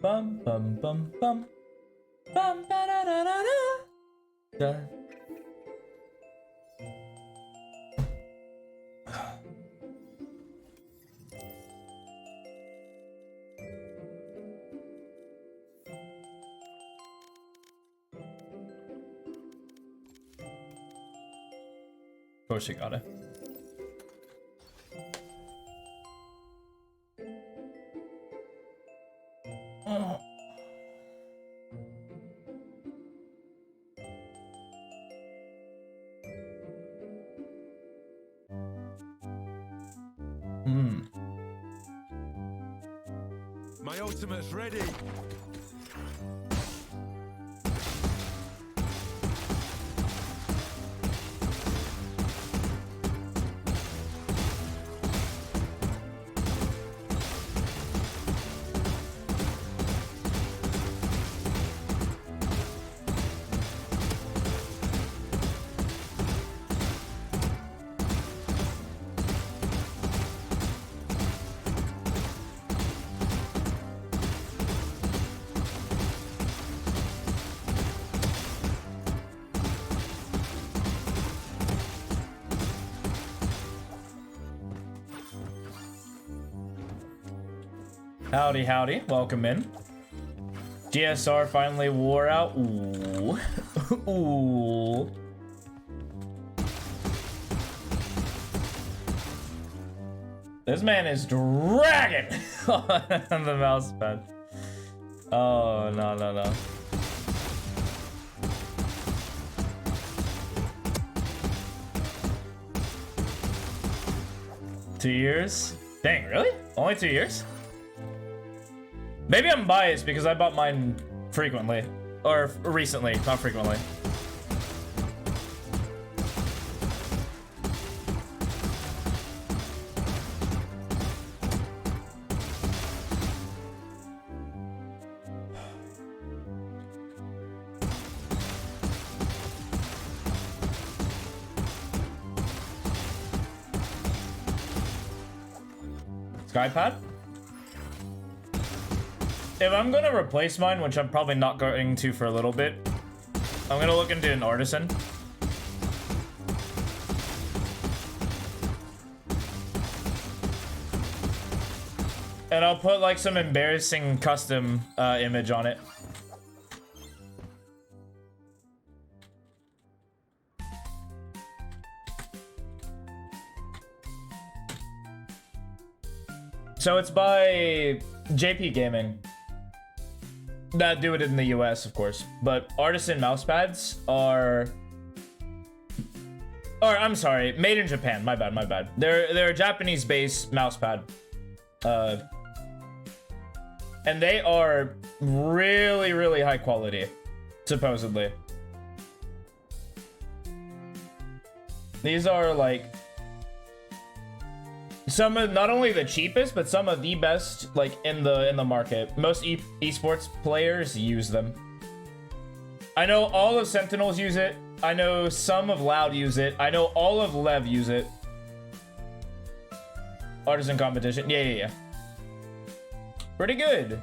bum bum bum bum bum ba da da da da. Da. Of course you got it. Oh. My ultimate's ready. Howdy, howdy. Welcome in. GSR finally wore out. Ooh. Ooh. This man is dragging on the mouse pad. Oh, no, no, no. Two years? Dang, really? Only 2 years? Maybe I'm biased because I bought mine frequently. Or recently, not frequently. Skypad? If I'm gonna replace mine, which I'm probably not going to for a little bit, I'm gonna look into an Artisan. And I'll put like some embarrassing custom image on it. So it's by JP Gaming. That do it in the US, of course. But Artisan mousepads are... Or, I'm sorry, made in Japan. My bad, my bad. They're a Japanese-based mousepad. And they are really, really high quality, supposedly. These are, like... some of not only the cheapest, but some of the best like in the market. Most esports players use them. I know all of Sentinels use it. I know some of Loud use it. I know all of Lev use it. Artisan competition. Yeah. Pretty good.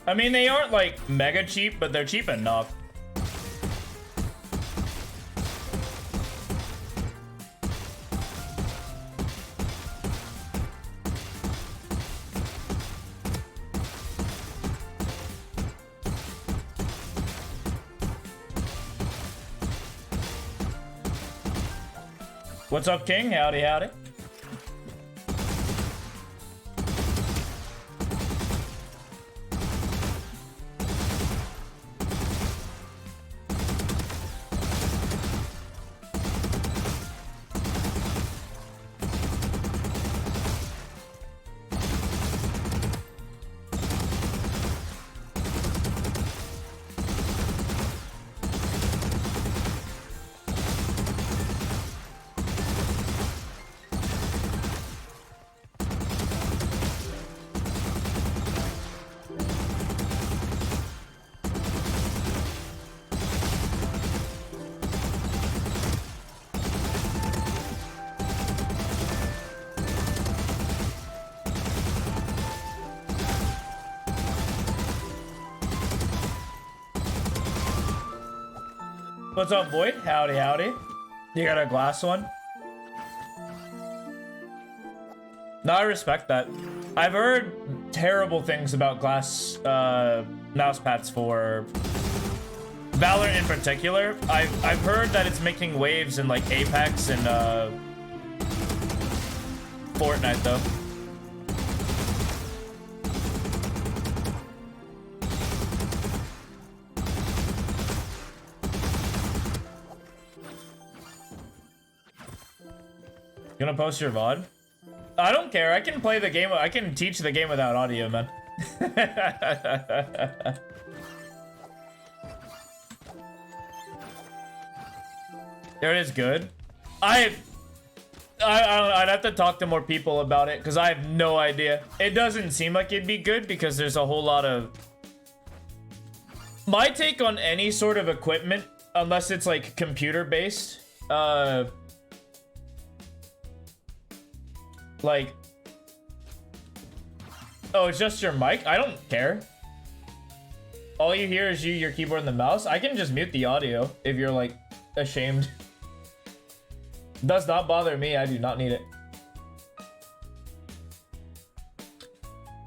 I mean, they aren't like mega cheap, but they're cheap enough. What's up, King? Howdy, howdy. What's up, Void? Howdy, howdy. You got a glass one? No, I respect that. I've heard terrible things about glass mouse pads for Valorant in particular. I've heard that it's making waves in like Apex and Fortnite though. You gonna post your VOD? I don't care. I can play the game. I can teach the game without audio, man. There it is. Good. I'd have to talk to more people about it because I have no idea. It doesn't seem like it'd be good because there's a whole lot of. My take on any sort of equipment, unless it's like computer based, like, oh, it's just your mic? I don't care. All you hear is your keyboard and the mouse. I can just mute the audio if you're like ashamed. Does not bother me. I do not need it.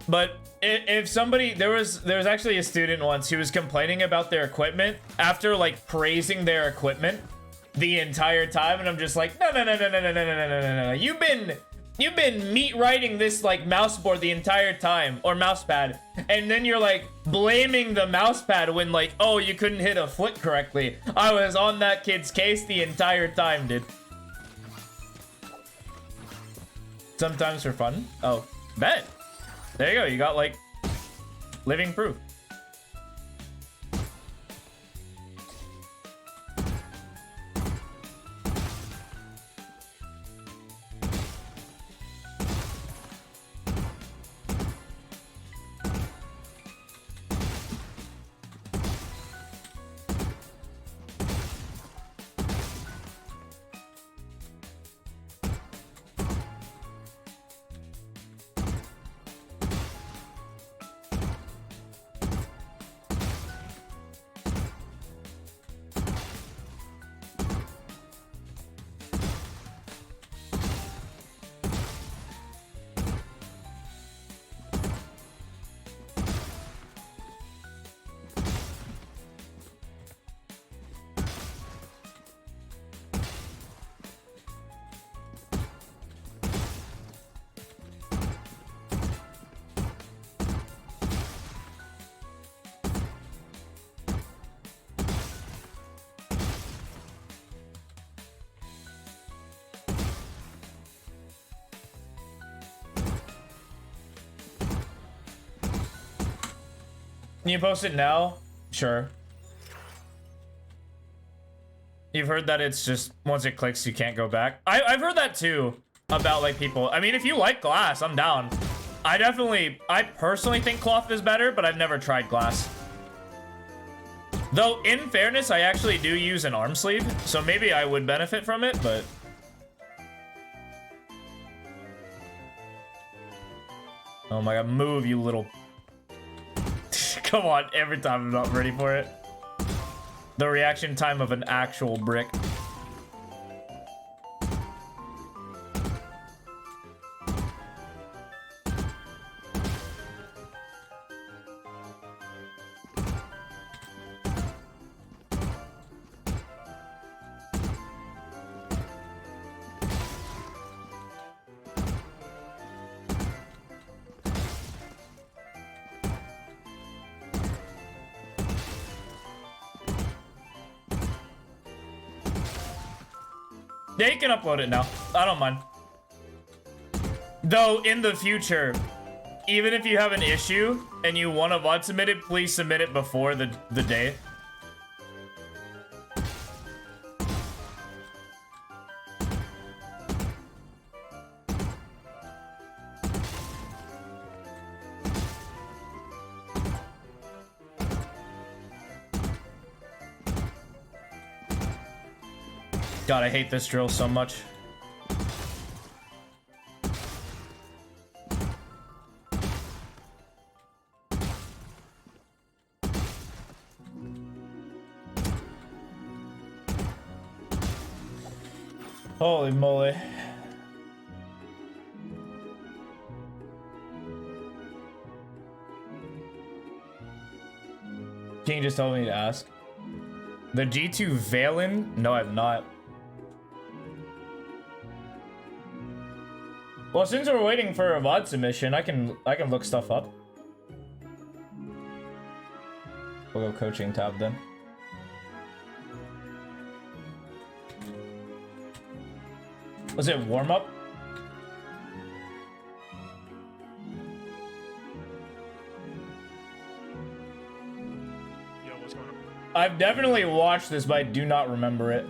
But if somebody, there was actually a student once who was complaining about their equipment after like praising their equipment the entire time, and I'm just like, no. You've been meat writing this like mouse board the entire time, or mouse pad, and then you're like blaming the mouse pad when like, oh, you couldn't hit a flick correctly. I was on that kid's case the entire time, dude. Sometimes for fun. Oh, bet. There you go. You got like living proof. Can you post it now? Sure. You've heard that it's just, once it clicks, you can't go back. I've heard that too, about like people. I mean, if you like glass, I'm down. I personally think cloth is better, but I've never tried glass. Though, in fairness, I actually do use an arm sleeve, so maybe I would benefit from it, but... Oh my god, move, you little... Come on, every time I'm not ready for it. The reaction time of an actual brick. Yeah, you can upload it now. I don't mind. Though, in the future, even if you have an issue and you want to VOD submit it, please submit it before the day. God, I hate this drill so much. Holy moly. King just told me to ask. The G2 Valen? No, I've not. Well, since we're waiting for a VOD submission, I can look stuff up. We'll go coaching tab then. Was it warm up? Yo, what's going on? I've definitely watched this, but I do not remember it.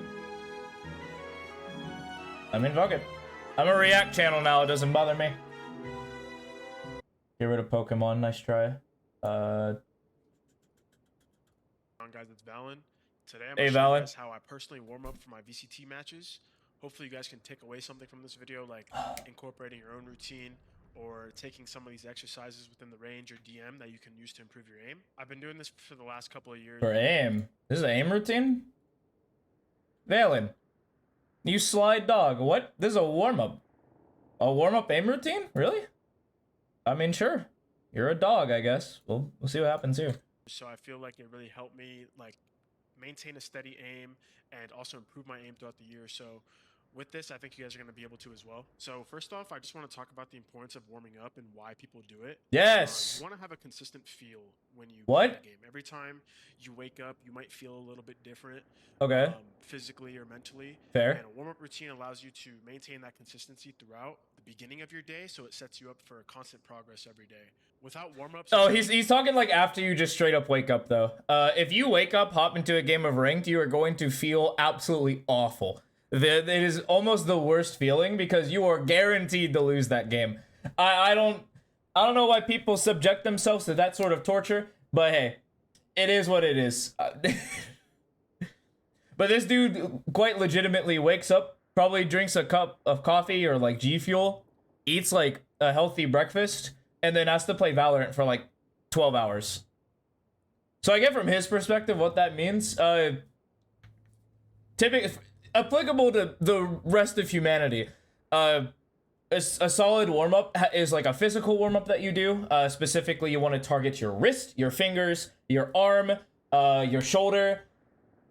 I mean, fuck it. I'm a React channel now, it doesn't bother me. Get rid of Pokemon, nice try. Guys, it's Valen. Today I'm Hey, going to show you Valen. guys how I personally warm up for my VCT matches. Hopefully you guys can take away something from this video, like incorporating your own routine or taking some of these exercises within the range or DM that you can use to improve your aim. I've been doing this for the last couple of years. For aim. This is an aim routine? Valen. You slide dog. What? This is a warm-up. A warm-up aim routine? Really? I mean, sure. You're a dog, I guess. We'll see what happens here. So I feel like it really helped me like maintain a steady aim and also improve my aim throughout the year. So with this, I think you guys are going to be able to as well. So first off, I just want to talk about the importance of warming up and why people do it. Yes. You want to have a consistent feel when you What? play the game. Every time you wake up, you might feel a little bit different. Okay. Physically or mentally. Fair. And a warm-up routine allows you to maintain that consistency throughout the beginning of your day, so it sets you up for constant progress every day. Without warm-ups... Oh, he's talking like after you just straight up wake up, though. If you wake up, hop into a game of Ranked, you are going to feel absolutely awful. It is almost the worst feeling because you are guaranteed to lose that game. I don't know why people subject themselves to that sort of torture, but hey, it is what it is. But this dude quite legitimately wakes up, probably drinks a cup of coffee or like G Fuel, eats like a healthy breakfast, and then has to play Valorant for like 12 hours. So I get from his perspective what that means. Typically applicable to the rest of humanity. A solid warm-up is like a physical warm-up that you do. Specifically, you want to target your wrist, your fingers, your arm, your shoulder.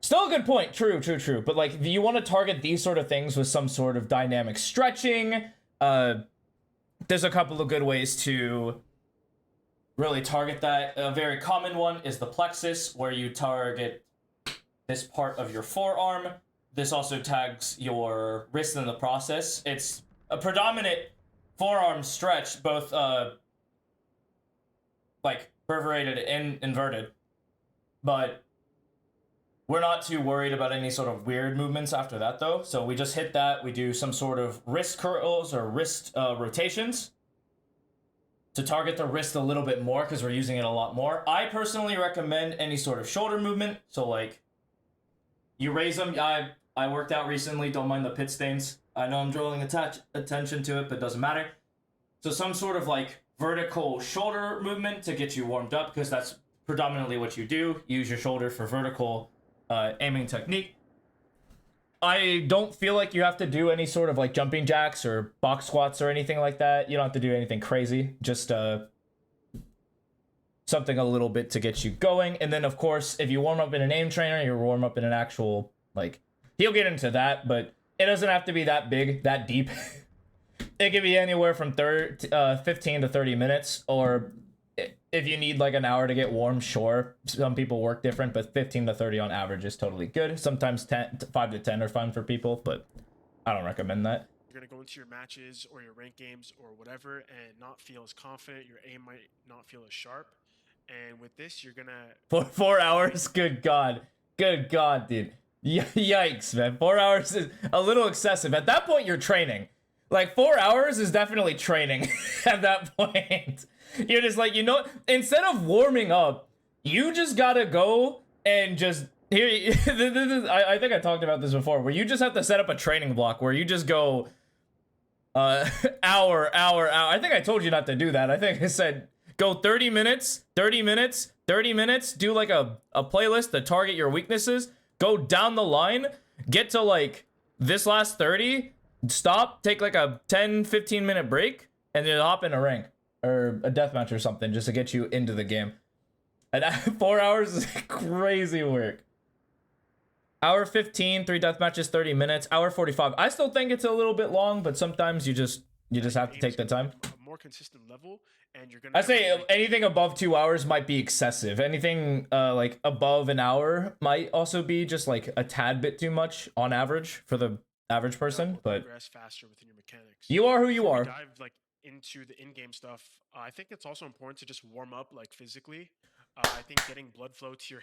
Still a good point. True. But like, you want to target these sort of things with some sort of dynamic stretching. There's a couple of good ways to really target that. A very common one is the plexus, where you target this part of your forearm. This also tags your wrist in the process. It's a predominant forearm stretch, both like perforated and inverted. But we're not too worried about any sort of weird movements after that, though. So we just hit that. We do some sort of wrist curls or wrist rotations to target the wrist a little bit more because we're using it a lot more. I personally recommend any sort of shoulder movement. So like, you raise them. I worked out recently. Don't mind the pit stains. I know I'm drawing attention to it, but it doesn't matter. So some sort of like vertical shoulder movement to get you warmed up, because that's predominantly what you do. Use your shoulder for vertical aiming technique. I don't feel like you have to do any sort of like jumping jacks or box squats or anything like that. You don't have to do anything crazy. Just something a little bit to get you going. And then of course, if you warm up in an aim trainer, you warm up in an actual, like, he'll get into that, but it doesn't have to be that big, that deep. It can be anywhere from 15 to 30 minutes, or if you need like an hour to get warm, sure. Some people work different, but 15 to 30 on average is totally good. Sometimes 5 to 10 are fine for people, but I don't recommend that. You're going to go into your matches or your rank games or whatever and not feel as confident. Your aim might not feel as sharp. And with this, you're going to... For 4 hours? Good God, dude. Yikes, man. 4 hours is a little excessive. At that point, you're training. Like, 4 hours is definitely training at that point. You're just like, you know, instead of warming up, you just gotta go and just... Here, I think I talked about this before, where you just have to set up a training block where you just go... hour. I think I told you not to do that. I think I said, go 30 minutes, do like a playlist to target your weaknesses, go down the line, get to like this last 30, stop, take like a 10-15 minute break, and then hop in a rank or a deathmatch or something just to get you into the game. And 4 hours is crazy work. Hour 15, 3 deathmatches, 30 minutes. Hour 45. I still think it's a little bit long, but sometimes you just have to take the time. A more consistent level, and you're gonna. I say anything above 2 hours might be excessive. Anything like above an hour might also be just like a tad bit too much on average for the average person. But progress faster within your mechanics. You are who you are. Dive like into the in-game stuff. I think it's also important to just warm up like physically. I think getting blood flow to your.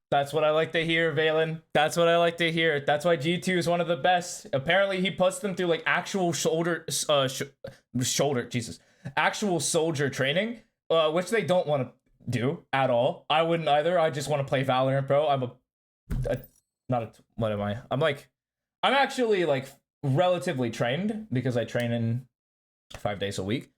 That's what I like to hear, Valen. That's what I like to hear. That's why G2 is one of the best. Apparently, he puts them through like actual actual soldier training, which they don't want to do at all. I wouldn't either. I just want to play Valorant, bro. What am I? I'm actually like relatively trained because I train in 5 days a week.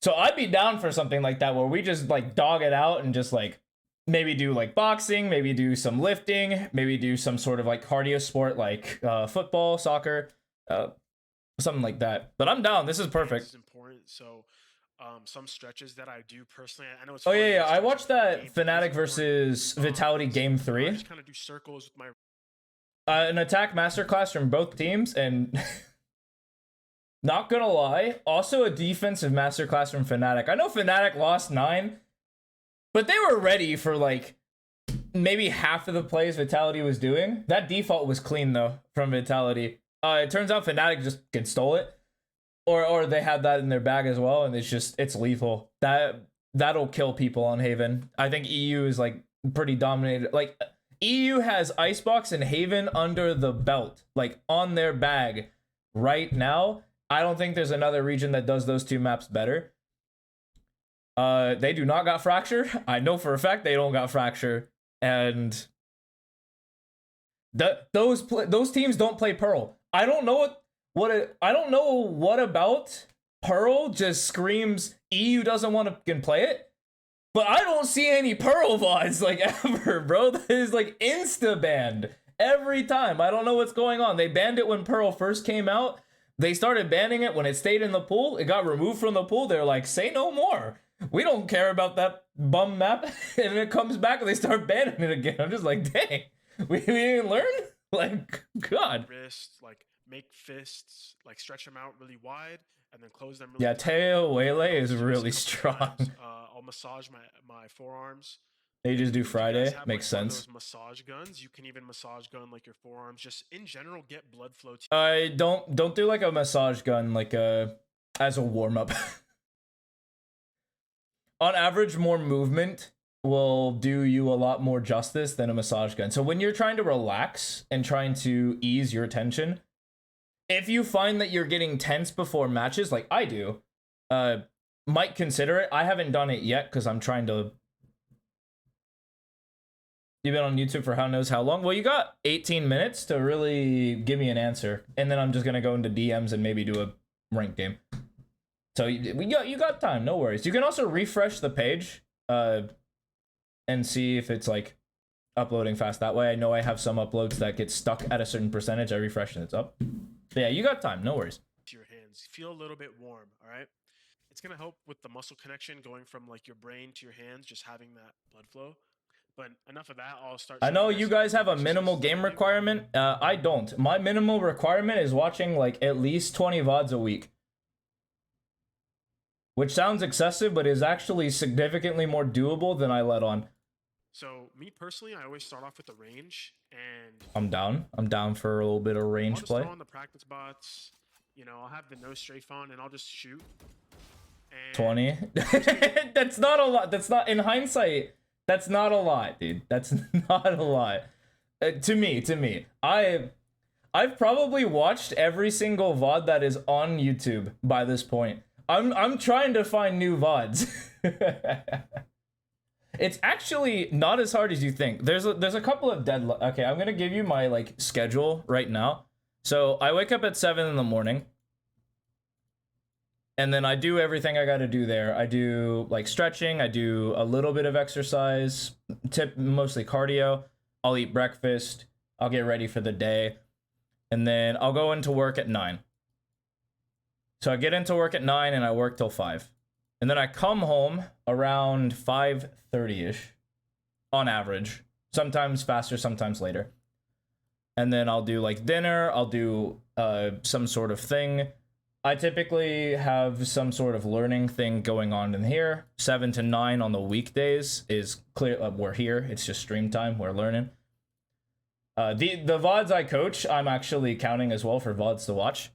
So I'd be down for something like that where we just like dog it out and just like maybe do like boxing, maybe do some lifting, maybe do some sort of like cardio sport like football, soccer, something like that. But I'm down. This is perfect. This is important. So some stretches that I do personally, I know it's. Oh yeah. I watched that Fnatic versus Vitality game 3. I just kind of do circles with my. An attack masterclass from both teams, and not gonna lie, also a defensive masterclass from Fnatic. I know Fnatic lost 9. But they were ready for like maybe half of the plays Vitality was doing. That default was clean though from Vitality. It turns out Fnatic just stole it, or they had that in their bag as well, and it's lethal. That'll kill people on Haven. I think EU is like pretty dominated. Like EU has Icebox and Haven under the belt, like on their bag right now. I don't think there's another region that does those two maps better. They do not got Fracture. I know for a fact they don't got Fracture, and those teams don't play Pearl. I don't know what about Pearl just screams EU doesn't want to play it, but I don't see any Pearl VODs like ever, bro. That is like insta banned every time. I don't know what's going on. They banned it when Pearl first came out. They started banning it when it stayed in the pool. It got removed from the pool. They're like, say no more. We don't care about that bum map. And it comes back and they start banning it again. I'm just like, dang, we didn't learn? Like, God. Wrist, like, make fists, like, stretch them out really wide and then close them really Yeah, Teo Wele is really strong. I'll massage my forearms. They just do Friday. Have, makes like, sense. Those massage guns. You can even massage gun like your forearms. Just in general, get blood flow. I don't do like a massage gun like as a warm up. On average, more movement will do you a lot more justice than a massage gun. So when you're trying to relax and trying to ease your tension, if you find that you're getting tense before matches, like I do, might consider it. I haven't done it yet because I'm trying to. You've been on YouTube for how knows how long? Well, you got 18 minutes to really give me an answer, and then I'm just gonna go into DMs and maybe do a ranked game. So you got time, no worries. You can also refresh the page and see if it's like uploading fast that way. I know I have some uploads that get stuck at a certain percentage. I refresh and it's up. But yeah, you got time, no worries. To your hands, feel a little bit warm, all right? It's gonna help with the muscle connection going from like your brain to your hands, just having that blood flow. But enough of that, I'll start. I know you guys have a minimal game requirement. I don't. My minimal requirement is watching like at least 20 VODs a week. Which sounds excessive, but is actually significantly more doable than I let on. So, me personally, I always start off with the range, and... I'm down for a little bit of range I'll just play. throw on the practice bots. You know, I'll have the no strafe on, and I'll just shoot. And 20? That's not a lot. That's not... In hindsight, that's not a lot, dude. That's not a lot. To me. I've probably watched every single VOD that is on YouTube by this point. I'm trying to find new VODs. It's actually not as hard as you think. There's a couple of okay, I'm gonna give you my like schedule right now. So I wake up at 7 in the morning, and then I do everything I gotta do there. I do like stretching, I do a little bit of exercise, mostly cardio. I'll eat breakfast. I'll get ready for the day, and then I'll go into work at 9. So I get into work at 9 and I work till 5. And then I come home around 5:30ish on average. Sometimes faster, sometimes later. And then I'll do like dinner, I'll do some sort of thing. I typically have some sort of learning thing going on in here. 7 to 9 on the weekdays is clear. We're here. It's just stream time. We're learning. The VODs I coach, I'm actually counting as well for VODs to watch.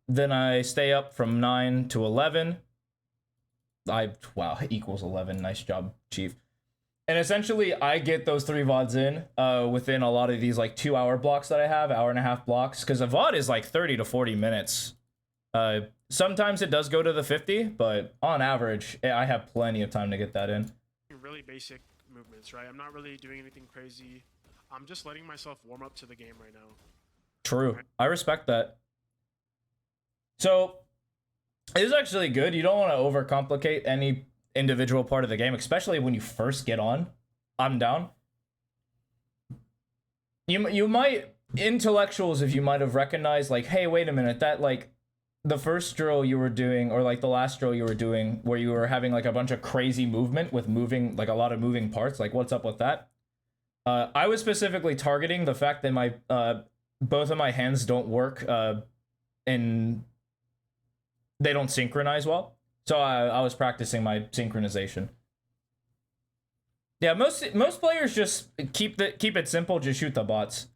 Then I stay up from 9 to 11. Wow, equals 11. Nice job, Chief. And essentially, I get those 3 VODs in within a lot of these like 2-hour blocks that I have, hour and a half blocks, because a VOD is like 30 to 40 minutes. Sometimes it does go to the 50, but on average, I have plenty of time to get that in. Really basic movements, right? I'm not really doing anything crazy. I'm just letting myself warm up to the game right now. True. I respect that. So, it is actually good. You don't want to overcomplicate any individual part of the game, especially when you first get on. I'm down. You might, intellectuals, if you might have recognized, like, hey, wait a minute, that, like, the first drill you were doing, or, like, the last drill you were doing, where you were having, like, a bunch of crazy movement with moving, like, a lot of moving parts, like, what's up with that? I was specifically targeting the fact that my, both of my hands don't work, and they don't synchronize well. So I was practicing my synchronization. Yeah, most players just keep it simple, just shoot the bots.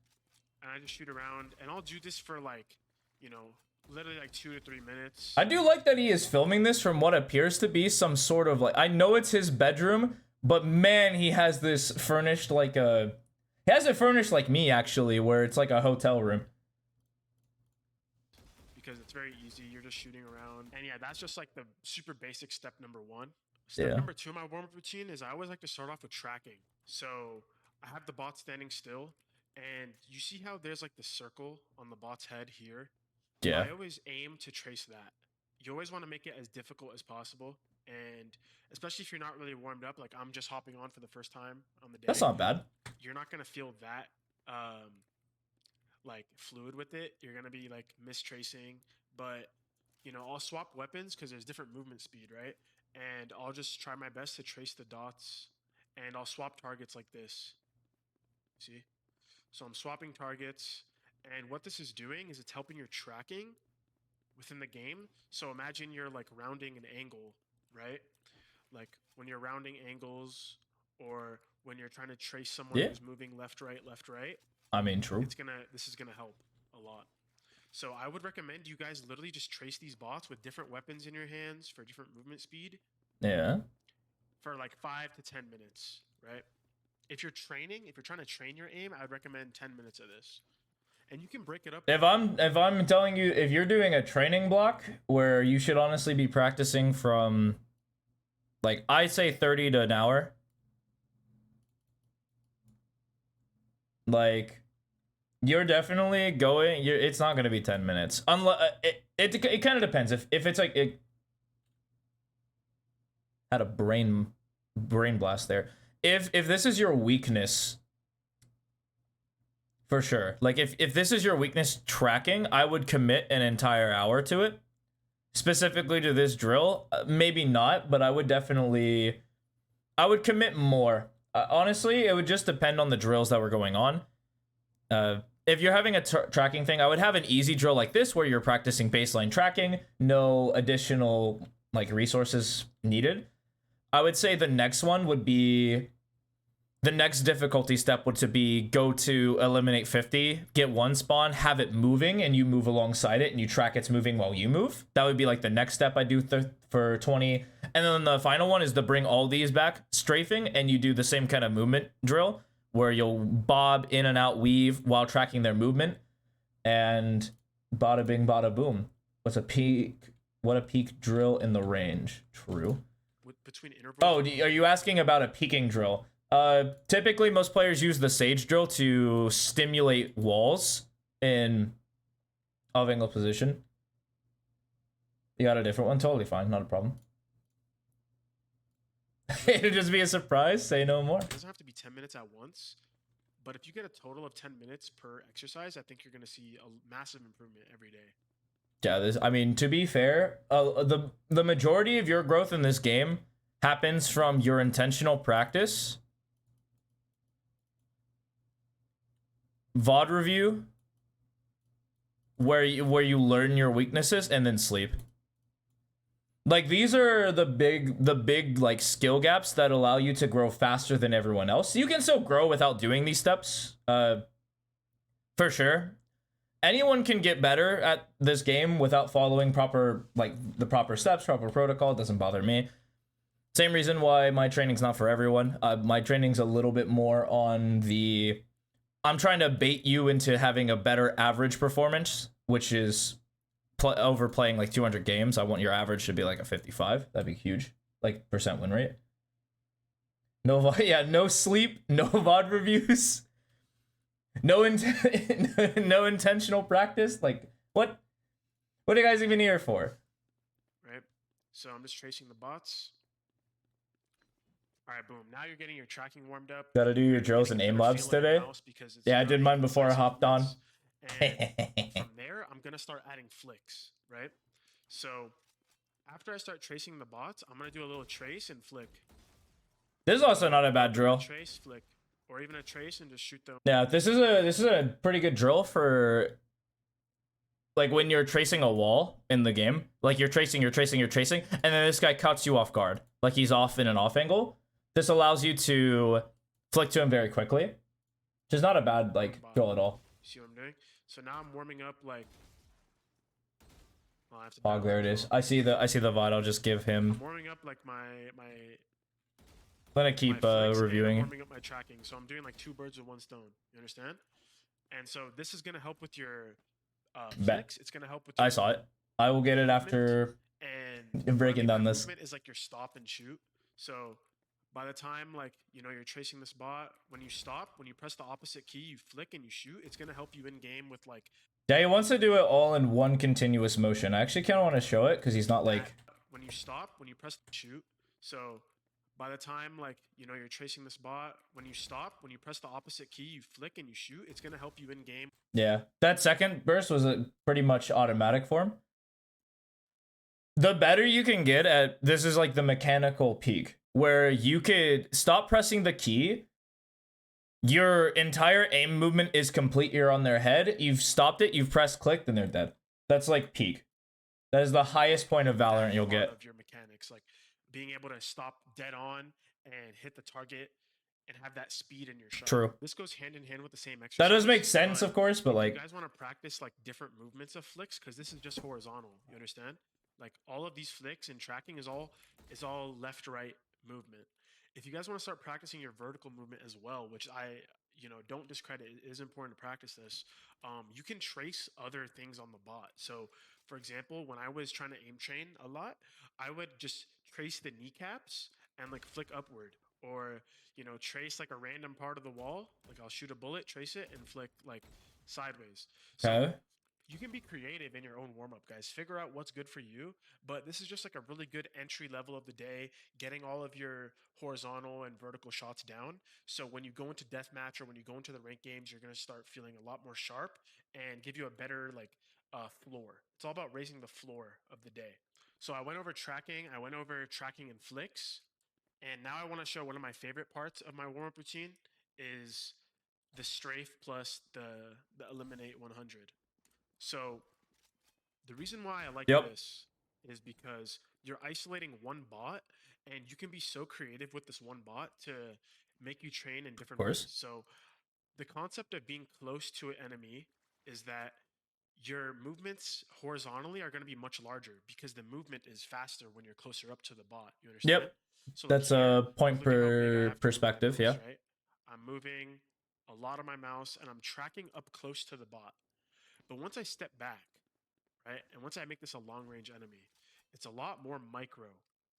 And I just shoot around, and I'll do this for like, you know, literally like 2 to 3 minutes. I do like that he is filming this from what appears to be some sort of like, I know it's his bedroom, but man, he has this furnished like a, he has it furnished like me actually, where it's like a hotel room. Because it's very easy, you're just shooting around. And yeah, that's just like the super basic step number 1. Step number 2 in my warm-up routine is I always like to start off with tracking. So I have the bot standing still, and you see how there's like the circle on the bot's head here? Yeah. I always aim to trace that. You always want to make it as difficult as possible, and especially if you're not really warmed up, like I'm just hopping on for the first time on the day. That's not bad. You're not going to feel that like fluid with it. You're going to be like mistracing, but you know, I'll swap weapons because there's different movement speed, right? And I'll just try my best to trace the dots, and I'll swap targets like this. See? So I'm swapping targets, and what this is doing is it's helping your tracking within the game. So imagine you're like rounding an angle, right? Like when you're rounding angles, or when you're trying to trace someone who's moving left, right. I mean, true. This is gonna help a lot. So I would recommend you guys literally just trace these bots with different weapons in your hands for different movement speed. Yeah. For like 5 to 10 minutes, right? If you're trying to train your aim, I would recommend 10 minutes of this. And you can break it up. If I'm telling you, if you're doing a training block where you should honestly be practicing from, like, I say 30 to an hour. Like, you're definitely going. It's not gonna be 10 minutes. It kind of depends. If it's like it had a brain blast there. If this is your weakness, for sure. Like if this is your weakness tracking, I would commit an entire hour to it. Specifically to this drill, maybe not, but I would commit more. Honestly, it would just depend on the drills that were going on. If you're having a tracking thing, I would have an easy drill like this where you're practicing baseline tracking, no additional like resources needed. I would say the next one would be, the next difficulty step would to be go to eliminate 50, get one spawn, have it moving, and you move alongside it, and you track its moving while you move. That would be like the next step I do for 20. And then the final one is to bring all these back, strafing, and you do the same kind of movement drill where you'll bob in and out, weave while tracking their movement, and bada bing, bada boom. What a peak drill in the range. True. Between intervals. Oh, are you asking about a peeking drill? Typically most players use the sage drill to stimulate walls in off angle position. You got a different one? Totally fine, not a problem. It'll just be a surprise. Say no more. It doesn't have to be 10 minutes at once, but if you get a total of 10 minutes per exercise, I think you're going to see a massive improvement every day. Yeah, this. I mean, to be fair, the majority of your growth in this game happens from your intentional practice, VOD review, where you learn your weaknesses, and then sleep. Like, these are the big like skill gaps that allow you to grow faster than everyone else. You can still grow without doing these steps, for sure. Anyone can get better at this game without following the proper steps, proper protocol. It doesn't bother me. Same reason why my training's not for everyone. My training's a little bit more on the, I'm trying to bait you into having a better average performance, which is over playing like 200 games. I want your average to be like a 55. That'd be huge. Like percent win rate. No, yeah, no sleep, no VOD reviews. No intentional practice. Like, what are you guys even here for? Right. So I'm just tracing the bots. All right, boom. Now you're getting your tracking warmed up. Gotta do your drills and aim labs today. Yeah, I did mine before I hopped on. And from there, I'm gonna start adding flicks. Right. So after I start tracing the bots, I'm gonna do a little trace and flick. This is also not a bad drill. Trace, flick. Or even a trace and just shoot them. Yeah, this is a pretty good drill for like when you're tracing a wall in the game. Like you're tracing, and then this guy cuts you off guard. Like he's off in an off angle. This allows you to flick to him very quickly. Which is not a bad like drill at all. See what I'm doing? So now I'm warming up like Fog, there it is. I see the VOD. I'll just give him. I'm warming up like my I'm gonna keep reviewing. Warming up my tracking, so I'm doing like 2 birds with 1 stone. You understand? And so this is gonna help with your flicks. It's gonna help with. I saw it. I will get it after. And breaking down this. Movement is like your stop and shoot. So by the time like you're tracing this bot, when you stop, when you press the opposite key, you flick and you shoot. It's gonna help you in game with like. Yeah, he wants to do it all in one continuous motion. I actually kind of want to show it because he's not like. When you stop, when you press the shoot, so. By the time, like, you're tracing this bot, when you stop, when you press the opposite key, you flick and you shoot, it's going to help you in game. Yeah, that second burst was a pretty much automatic for him. The better you can get at, this is like the mechanical peak, where you could stop pressing the key, your entire aim movement is complete, you're on their head, you've stopped it, you've pressed click, then they're dead. That's like peak. That is the highest point of Valorant you'll get. Of your mechanics, like, being able to stop dead on and hit the target and have that speed in your shot. True. This goes hand in hand with the same exercise. That does make sense, of course, but like... You guys want to practice like different movements of flicks because this is just horizontal. You understand? Like all of these flicks and tracking is all left-right movement. If you guys want to start practicing your vertical movement as well, which I don't discredit, it is important to practice this. You can trace other things on the bot. So, for example, when I was trying to aim train a lot, I would just trace the kneecaps and like flick upward, or trace like a random part of the wall. Like I'll shoot a bullet, trace it, and flick like sideways. So you can be creative in your own warm-up, guys. Figure out what's good for you. But this is just like a really good entry level of the day, getting all of your horizontal and vertical shots down. So when you go into deathmatch or when you go into the ranked games, you're going to start feeling a lot more sharp and give you a better like floor. It's all about raising the floor of the day. So I went over tracking and flicks. And now I want to show one of my favorite parts of my warm-up routine is the strafe plus the eliminate 100. So the reason why I like this is because you're isolating one bot and you can be so creative with this one bot to make you train in different ways. So the concept of being close to an enemy is that your movements horizontally are going to be much larger because the movement is faster when you're closer up to the bot. You understand? Yep. So that's a point per perspective. Yeah. Right? I'm moving a lot of my mouse and I'm tracking up close to the bot. But once I step back, right, and once I make this a long-range enemy, it's a lot more micro.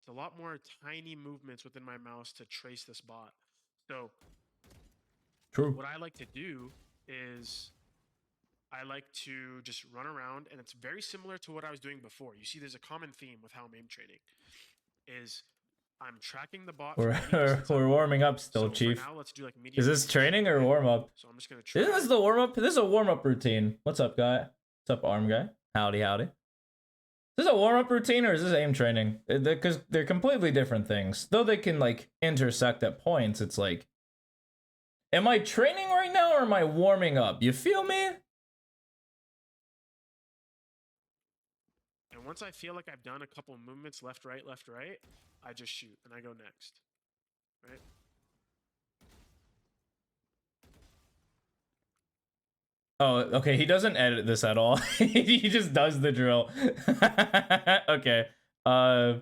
It's a lot more tiny movements within my mouse to trace this bot. So what I like to do is I like to just run around, and it's very similar to what I was doing before. You see, there's a common theme with how I'm aim training. Is I'm tracking the bot. We're, from any distance we're I'm warming up so still, for Chief. now, let's do like medium Is this range, training or right? warm up? So I'm just gonna try. This is the warm up. This is a warm up routine. What's up, guy? What's up, arm guy? Howdy, howdy. Is this a warm up routine or is this aim training? Because they're completely different things. Though they can like intersect at points, it's like, am I training right now or am I warming up? You feel me? And once I feel like I've done a couple of movements left, right, I just shoot and I go next. Right? Oh, okay. He doesn't edit this at all. He just does the drill. Okay. And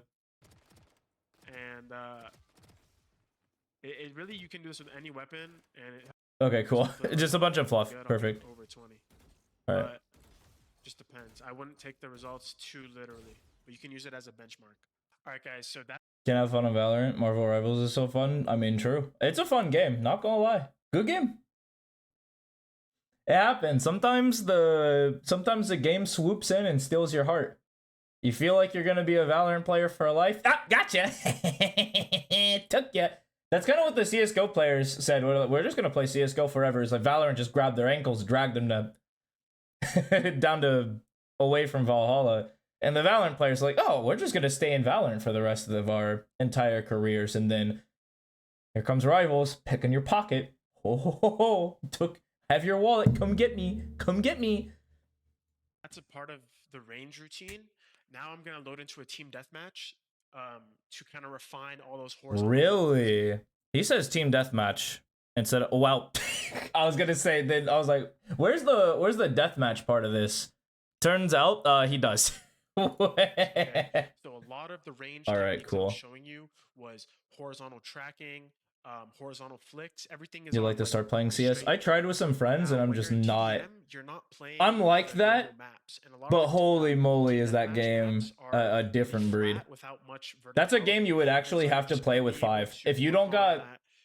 it really, you can do this with any weapon, and it Okay, cool. Just a bunch of fluff. good on Perfect. over 20. All right. But just depends. I wouldn't take the results too literally, but you can use it as a benchmark. All right, guys. So that Can have fun on Valorant. Marvel Rivals is so fun. I mean, true. It's a fun game. Not gonna lie. Good game. It happens. Sometimes the game swoops in and steals your heart. You feel like you're gonna be a Valorant player for life. Ah, gotcha. Took ya. That's kind of what the CS:GO players said. We're just gonna play CS:GO forever. It's like Valorant just grabbed their ankles, dragged them to down to away from Valhalla. And the Valorant players are like, oh, we're just gonna stay in Valorant for the rest of our entire careers. And then here comes Rivals, picking your pocket. Oh, have your wallet. Come get me. Come get me. that's a part of the range routine. Now I'm gonna load into a team deathmatch to kind of refine all those horizontal. Really? He says team deathmatch instead of, well, I was gonna say, then I was like, where's the deathmatch part of this? Turns out he does. Okay. So a lot of the range All right, techniques I cool. was showing you was horizontal tracking, horizontal flicks. Everything is You on, like to start playing CS? straight I tried with some friends and Now, I'm when just you're in not. TDM, you're not playing I'm like the that, normal maps, and a lot but of the holy TDM moly is that match game maps are a different breed. flat without much That's a verticality, game you would and actually so have to just play being with able 5. to If you work don't on got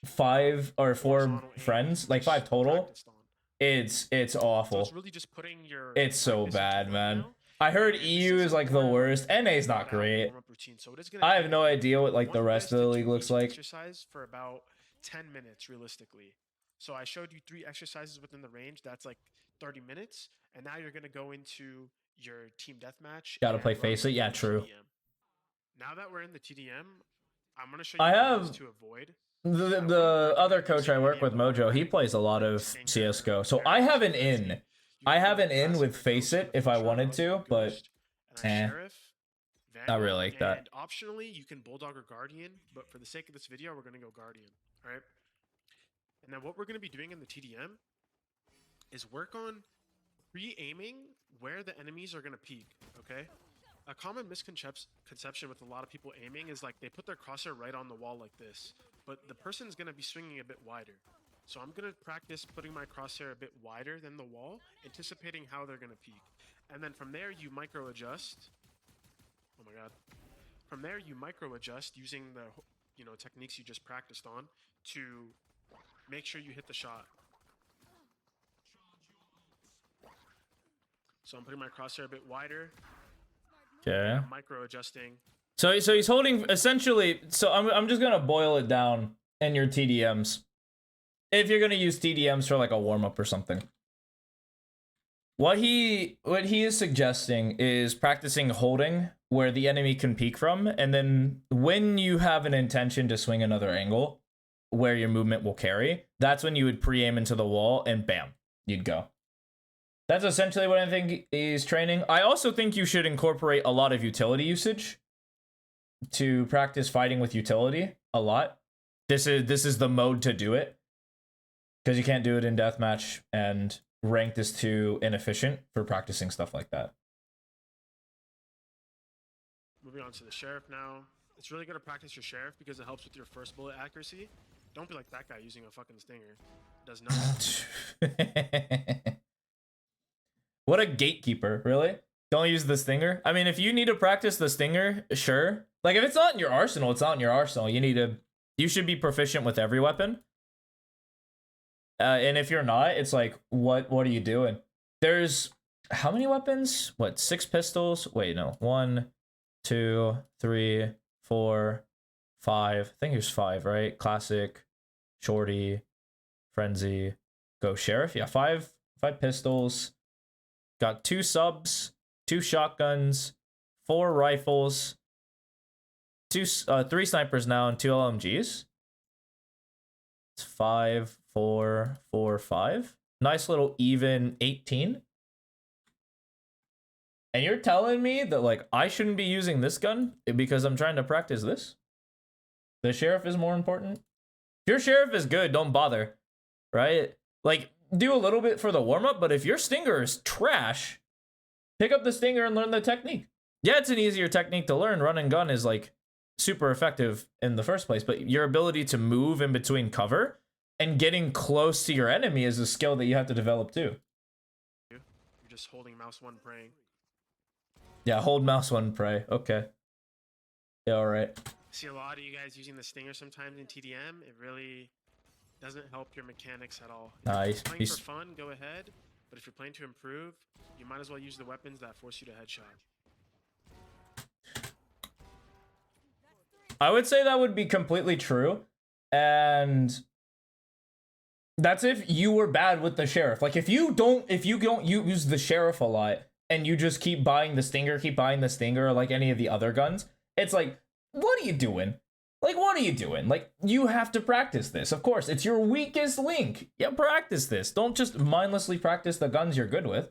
that 5 or 4 horizontal aim friends, you like 5 just total, practiced on. it's So awful. it's really just putting your It's so practice into bad, work man. now. I heard And this EU is like the part of, worst. NA's not thought-out great. warm-up routine. So it is gonna I have take no idea what like the 1 rest minute of the to league 2 looks each like. exercise for about 10 minutes realistically. So I showed you 3 exercises within the range. That's like 30 minutes. And now you're gonna go into your team deathmatch. Gotta and play run Face It. Yeah, in true. TDM. Now that we're in the TDM, I'm gonna show you I things have to avoid. the other coach I work with, Mojo. He plays a lot of CS:GO, so I have an in. I have an in with Face It if I wanted to, but not really like that. And optionally, you can Bulldog or Guardian, but for the sake of this video, we're going to go Guardian. All right. And then what we're going to be doing in the TDM is work on pre-aiming where the enemies are going to peek. Okay. A common misconception with a lot of people aiming is like they put their crosshair right on the wall like this, but the person's going to be swinging a bit wider. So I'm going to practice putting my crosshair a bit wider than the wall, anticipating how they're going to peek. And then from there, you micro adjust. Oh my god. From there, you micro adjust using the techniques you just practiced on to make sure you hit the shot. So I'm putting my crosshair a bit wider. Okay. Micro adjusting. So he's holding essentially. So I'm just gonna boil it down in your TDMs. If you're gonna use TDMs for like a warm up or something. What he is suggesting is practicing holding where the enemy can peek from, and then when you have an intention to swing another angle where your movement will carry, that's when you would pre-aim into the wall and bam, you'd go. That's essentially what I think is training. I also think you should incorporate a lot of utility usage to practice fighting with utility a lot. This is the mode to do it, because you can't do it in deathmatch, and ranked is too inefficient for practicing stuff like that. Moving on to the Sheriff now. It's really good to practice your Sheriff because it helps with your first bullet accuracy. Don't be like that guy using a fucking stinger. It does nothing. What a gatekeeper, really? Don't use the stinger? I mean, if you need to practice the stinger, sure. Like, if it's not in your arsenal, it's not in your arsenal. You should be proficient with every weapon. And if you're not, it's like, what are you doing? There's, how many weapons? What, 6 pistols? Wait, no. 1, 2, 3, 4, 5. I think there's 5, right? Classic, Shorty, Frenzy, go Sheriff. Yeah, 5 pistols. Got 2 subs, 2 shotguns, 4 rifles, 3 snipers now, and 2 LMGs. It's 5, 4, 4, 5. Nice little even 18. And you're telling me that, like, I shouldn't be using this gun because I'm trying to practice this? The Sheriff is more important? If your Sheriff is good, don't bother, right? Like, do a little bit for the warm-up, but if your Stinger is trash, pick up the Stinger and learn the technique. Yeah, it's an easier technique to learn. Run and gun is, like, super effective in the first place, but your ability to move in between cover and getting close to your enemy is a skill that you have to develop too. You're just holding mouse 1 praying. Yeah, hold mouse 1 pray. Okay. Yeah, all right. I see a lot of you guys using the Stinger sometimes in TDM. It really doesn't help your mechanics at all. Nah, If you're playing for fun, go ahead. But if you're playing to improve, you might as well use the weapons that force you to headshot. I would say that would be completely true. And that's if you were bad with the Sheriff. Like, if you don't use the Sheriff a lot and you just keep buying the Stinger, or like any of the other guns, it's like, what are you doing? Like, what are you doing? Like, you have to practice this. Of course, it's your weakest link. Yeah, practice this. Don't just mindlessly practice the guns you're good with.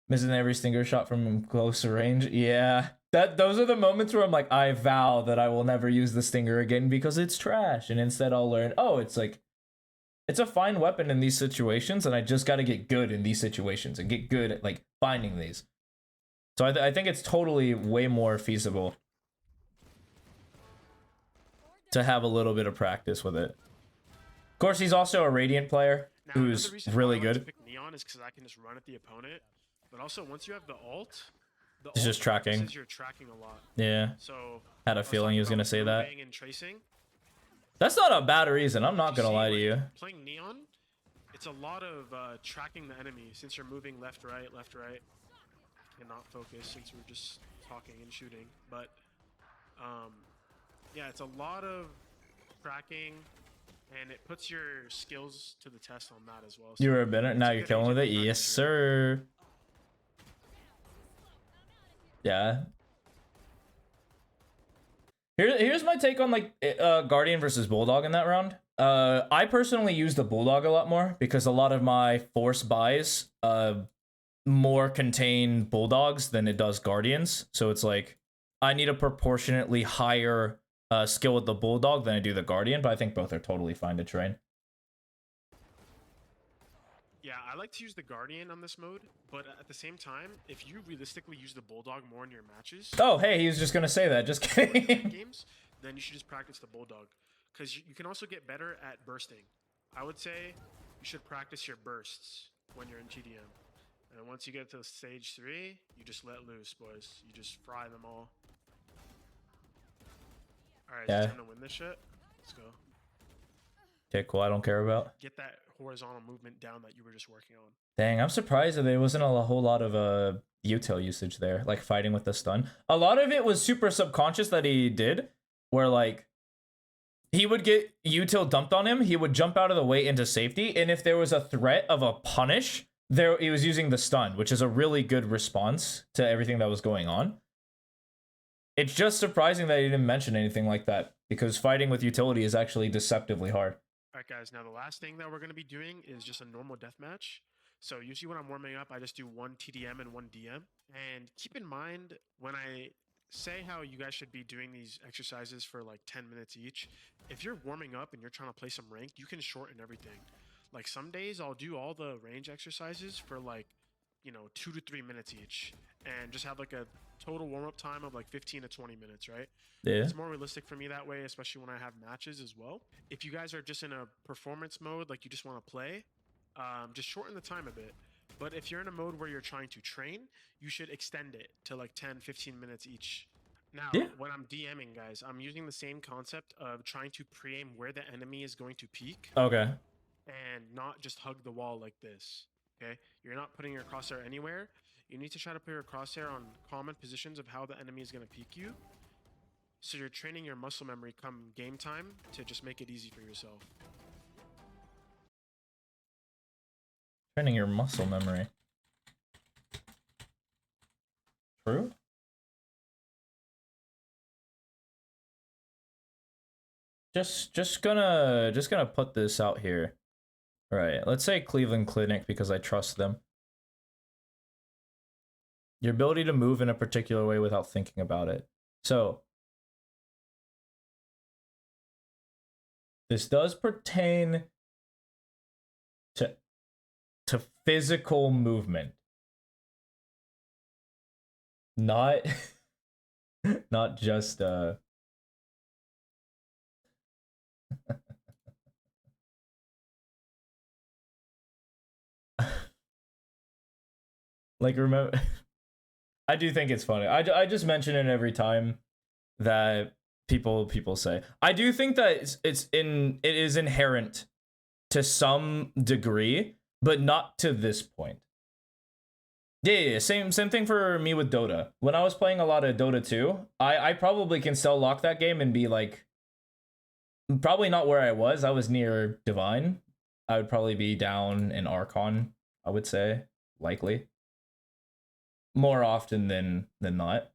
Missing every Stinger shot from closer range. Yeah. Those are the moments where I'm like, I vow that I will never use the Stinger again because it's trash. And instead I'll learn, oh, it's like, it's a fine weapon in these situations, and I just got to get good in these situations and get good at, like, finding these. So I think it's totally way more feasible to have a little bit of practice with it. Of course, he's also a Radiant player Now, who's another reason really why I like to good. pick Neon is because I can just run at the opponent. But also, once you have the ult, It's just tracking. You're tracking a lot. Yeah, So had a I was feeling he was talking gonna about say that. moving and tracing. That's not a bad reason. I'm not You gonna see, lie to like, you. Playing Neon, it's a lot of tracking the enemy since you're moving left, right, and not focus since we're just talking and shooting. But yeah, it's a lot of tracking, and it puts your skills to the test on that as well. So You were a Bennett, now it's a you're good killing with it. agent Yes, practice. sir. Yeah. Here's my take on, like, Guardian versus Bulldog in that round. I personally use the Bulldog a lot more because a lot of my force buys more contain Bulldogs than it does Guardians. So it's like I need a proportionately higher skill with the Bulldog than I do the Guardian, but I think both are totally fine to train. Yeah, I like to use the Guardian on this mode, but at the same time, if you realistically use the Bulldog more in your matches, Oh, hey, he was just gonna say that. Just kidding. games, then you should just practice the Bulldog. Because you can also get better at bursting. I would say you should practice your bursts when you're in TDM. And once you get to stage 3, you just let loose, boys. You just fry them all. Alright, Yeah. it's time to win this shit. Let's go. Okay, cool. I don't care about. Get that horizontal movement down that you were just working on. Dang, I'm surprised that there wasn't a whole lot of util usage there, like fighting with the stun. A lot of it was super subconscious that he did, where like he would get util dumped on him, he would jump out of the way into safety, and if there was a threat of a punish, there he was using the stun, which is a really good response to everything that was going on. It's just surprising that he didn't mention anything like that, because fighting with utility is actually deceptively hard. Alright guys, now the last thing that we're going to be doing is just a normal deathmatch. So usually when I'm warming up, I just do 1 TDM and 1 DM. And keep in mind, when I say how you guys should be doing these exercises for like 10 minutes each, if you're warming up and you're trying to play some ranked, you can shorten everything. Like some days I'll do all the range exercises for like, 2 to 3 minutes each. And just have like a total warm-up time of like 15 to 20 minutes, right? Yeah. It's more realistic for me that way, especially when I have matches as well. If you guys are just in a performance mode, like you just want to play, just shorten the time a bit. But if you're in a mode where you're trying to train, you should extend it to like 10, 15 minutes each. Now, Yeah. when I'm DMing, guys, I'm using the same concept of trying to pre-aim where the enemy is going to peek Okay. and not just hug the wall like this, okay? You're not putting your crosshair anywhere. You need to try to put your crosshair on common positions of how the enemy is going to peek you. So you're training your muscle memory come game time to just make it easy for yourself. Training your muscle memory. True. Just gonna put this out here. All right, let's say Cleveland Clinic because I trust them. Your ability to move in a particular way without thinking about it. So this does pertain to physical movement. Not not just like remember I do think it's funny. I just mention it every time that people say. I do think that it is inherent to some degree, but not to this point. Yeah. Same thing for me with Dota. When I was playing a lot of Dota 2, I probably can still lock that game and be like, probably not where I was. I was near Divine. I would probably be down in Archon, I would say, likely. More often than not.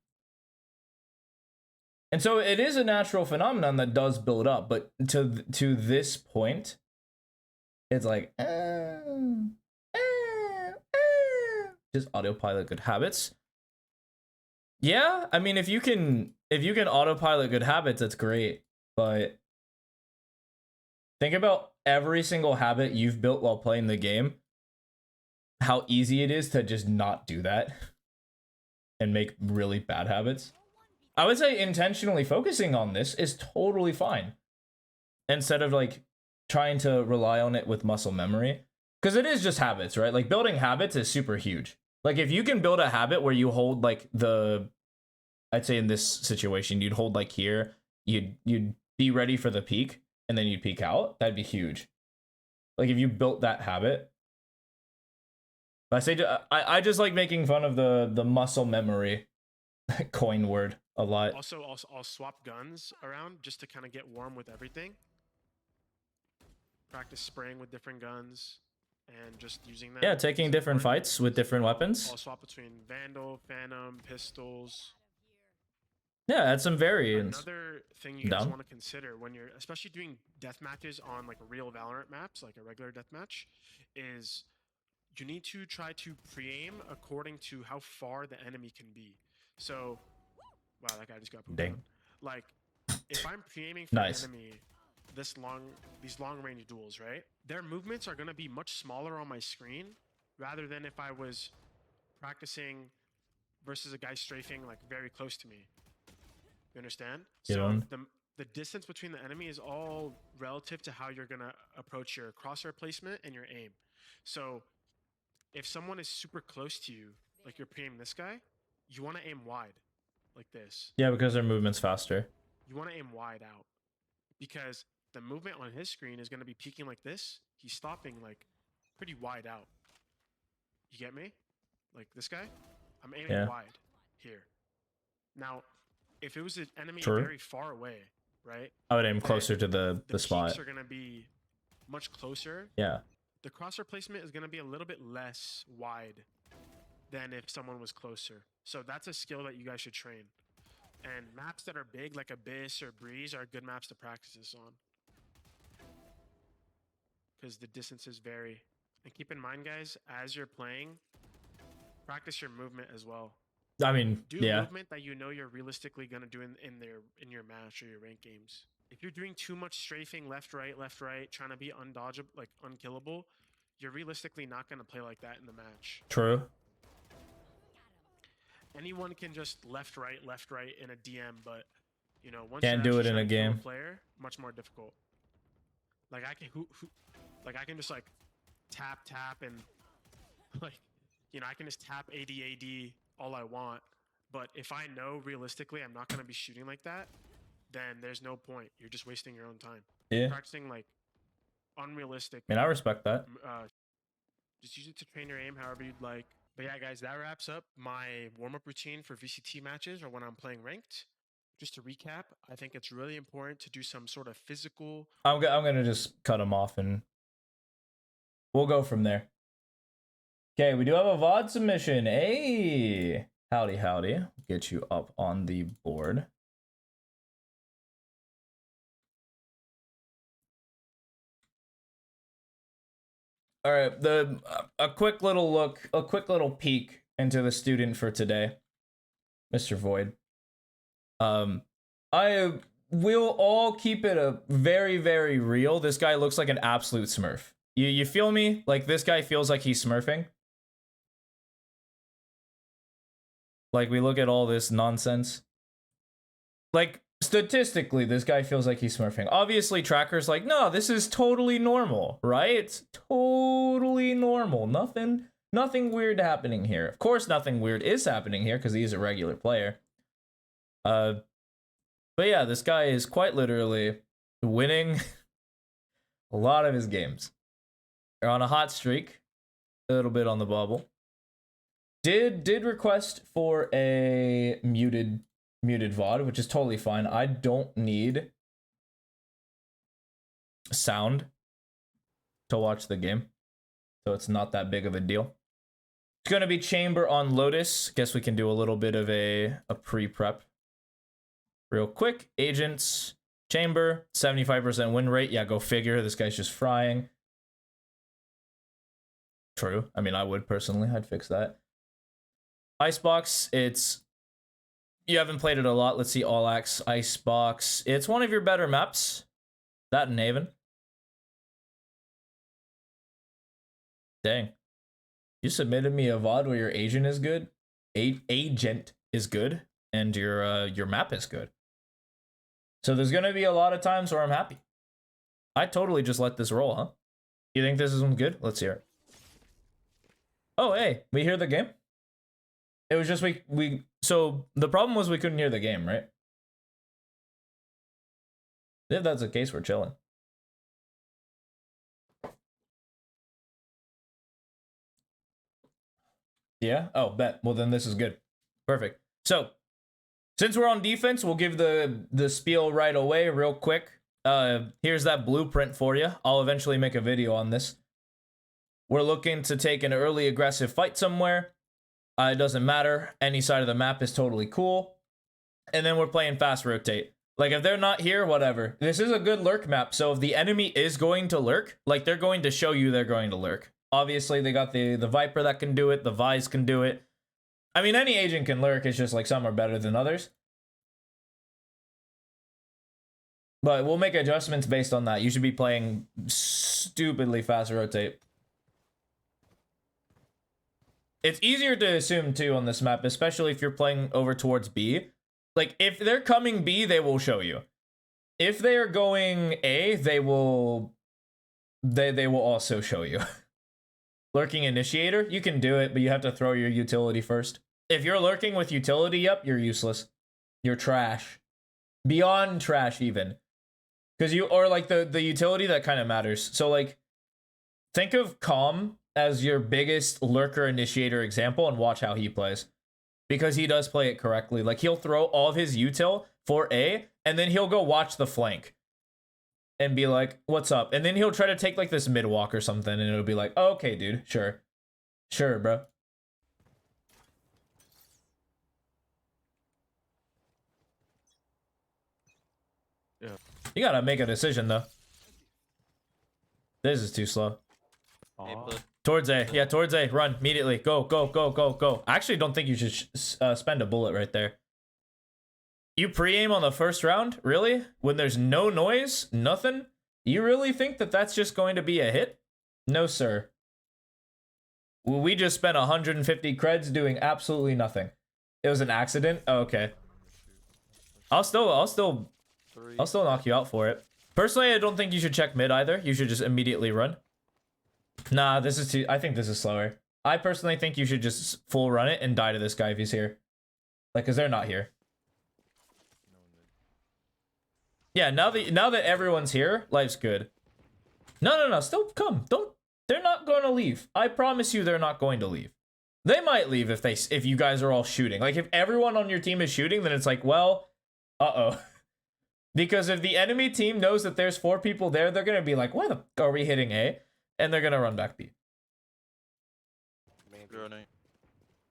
And so it is a natural phenomenon that does build up, but to this point, it's like just autopilot good habits. Yeah, I mean if you can autopilot good habits, that's great. But think about every single habit you've built while playing the game. How easy it is to just not do that and make really bad habits. I would say intentionally focusing on this is totally fine. Instead of like trying to rely on it with muscle memory. Because it is just habits, right? Like building habits is super huge. Like if you can build a habit where you hold like I'd say in this situation, you'd hold like here, you'd be ready for the peak and then you'd peek out, that'd be huge. Like if you built that habit. I just like making fun of the muscle memory coin word a lot. Also, I'll swap guns around just to kind of get warm with everything. Practice spraying with different guns and just using them. Yeah, taking different fights with different weapons. I'll swap between Vandal, Phantom, pistols. Yeah, add some variants. Another thing you guys want to consider when you're especially doing death matches on like real Valorant maps, like a regular death match, is you need to try to pre-aim according to how far the enemy can be. So, wow, that guy just got pooped on. Like, if I'm pre-aiming for an enemy these long range duels, right? Their movements are gonna be much smaller on my screen rather than if I was practicing versus a guy strafing like very close to me. You understand? So the distance between the enemy is all relative to how you're gonna approach your crosshair placement and your aim. So if someone is super close to you, like you're pre-aiming this guy, you want to aim wide, like this. Yeah, because their movement's faster. You want to aim wide out, because the movement on his screen is going to be peaking like this. He's stopping like pretty wide out. You get me? Like this guy, I'm aiming wide here. Now, if it was an enemy very far away, right? I would aim closer to the spot. The peaks are going to be much closer. Yeah. The crosshair placement is going to be a little bit less wide than if someone was closer. So that's a skill that you guys should train. And maps that are big, like Abyss or Breeze, are good maps to practice this on. Because the distances vary. And keep in mind, guys, as you're playing, practice your movement as well. I mean, do movement that you know you're realistically going to do in your match or your rank games. If you're doing too much strafing left, right, trying to be undodgeable, like unkillable, you're realistically not going to play like that in the match. True. Anyone can just left, right in a DM, but you know, once can't do it in a game. Player, much more difficult. Like I can just like tap and like, you know, I can just tap AD all I want, but if I know realistically I'm not going to be shooting like that, then there's no point. You're just wasting your own time. Yeah. Practicing like unrealistic. I mean, I respect that. Just use it to train your aim however you'd like. But yeah, guys, that wraps up my warm-up routine for VCT matches or when I'm playing ranked. just to recap, I think it's really important to do some sort of physical. I'm gonna just cut him off and we'll go from there. Okay, we do have a VOD submission. Hey, howdy, howdy. Get you up on the board. All right, a quick little look, a quick little peek into the student for today, Mr. Void. I will all keep it a very, very real. This guy looks like an absolute smurf. You feel me? Like, this guy feels like he's smurfing. Like, we look at all this nonsense. Like, statistically, this guy feels like he's smurfing. Obviously, Tracker's like, no, this is totally normal, right? It's totally normal. Nothing weird happening here. Of course, nothing weird is happening here because he's a regular player. But yeah, this guy is quite literally winning a lot of his games. They're on a hot streak, a little bit on the bubble. Did request for a muted VOD, which is totally fine. I don't need sound to watch the game, so it's not that big of a deal. It's gonna be Chamber on Lotus. Guess we can do a little bit of a pre-prep real quick. Agents, Chamber, 75% win rate. Yeah, go figure. This guy's just frying. True. I mean, I would personally. I'd fix that. Icebox, it's... You haven't played it a lot. Let's see, All Axe, Icebox. It's one of your better maps. That and Haven. Dang. You submitted me a VOD where your agent is good. Agent is good. And your map is good. So there's going to be a lot of times where I'm happy. I totally just let this roll, huh? You think this is good? Let's hear it. Oh, hey, we hear the game? It was just so the problem was we couldn't hear the game, right? If that's the case, we're chilling. Yeah? Oh, bet. Well, then this is good. Perfect. So, since we're on defense, we'll give the spiel right away real quick. Here's that blueprint for you. I'll eventually make a video on this. We're looking to take an early aggressive fight somewhere. It doesn't matter. Any side of the map is totally cool. And then we're playing fast rotate. Like, if they're not here, whatever. This is a good lurk map, so if the enemy is going to lurk, like, they're going to show you they're going to lurk. Obviously, they got the Viper that can do it. The Vise can do it. I mean, any agent can lurk. It's just, like, some are better than others. But we'll make adjustments based on that. You should be playing stupidly fast rotate. It's easier to assume, too, on this map, especially if you're playing over towards B. Like, if they're coming B, they will show you. If they are going A, they will also show you. Lurking Initiator, you can do it, but you have to throw your utility first. If you're lurking with utility, yep, you're useless. You're trash. Beyond trash, even. Because you are, like, the utility that kind of matters. So, like, think of Calm as your biggest lurker initiator example and watch how he plays. Because he does play it correctly. Like, he'll throw all of his util for A, and then he'll go watch the flank. And be like, what's up? And then he'll try to take, like, this mid walk or something, and it'll be like, oh, okay, dude, sure. Sure, bro. Yeah. You gotta make a decision, though. This is too slow. Towards A. Yeah, towards A. Run. Immediately. Go, go, go, go, go. I actually don't think you should spend a bullet right there. You pre-aim on the first round? Really? When there's no noise? Nothing? You really think that that's just going to be a hit? No, sir. We just spent 150 creds doing absolutely nothing. It was an accident? Oh, okay. I'll still knock you out for it. Personally, I don't think you should check mid either. You should just immediately run. Nah, this is too... I think this is slower. I personally think you should just full run it and die to this guy if he's here. Like, because they're not here. Yeah, now that everyone's here, life's good. No, still come. They're not going to leave. I promise you they're not going to leave. They might leave if you guys are all shooting. Like, if everyone on your team is shooting, then it's like, well, Uh-oh. Because if the enemy team knows that there's 4 people there, they're going to be like, why the f are we hitting A? And they're going to run back B. Maybe.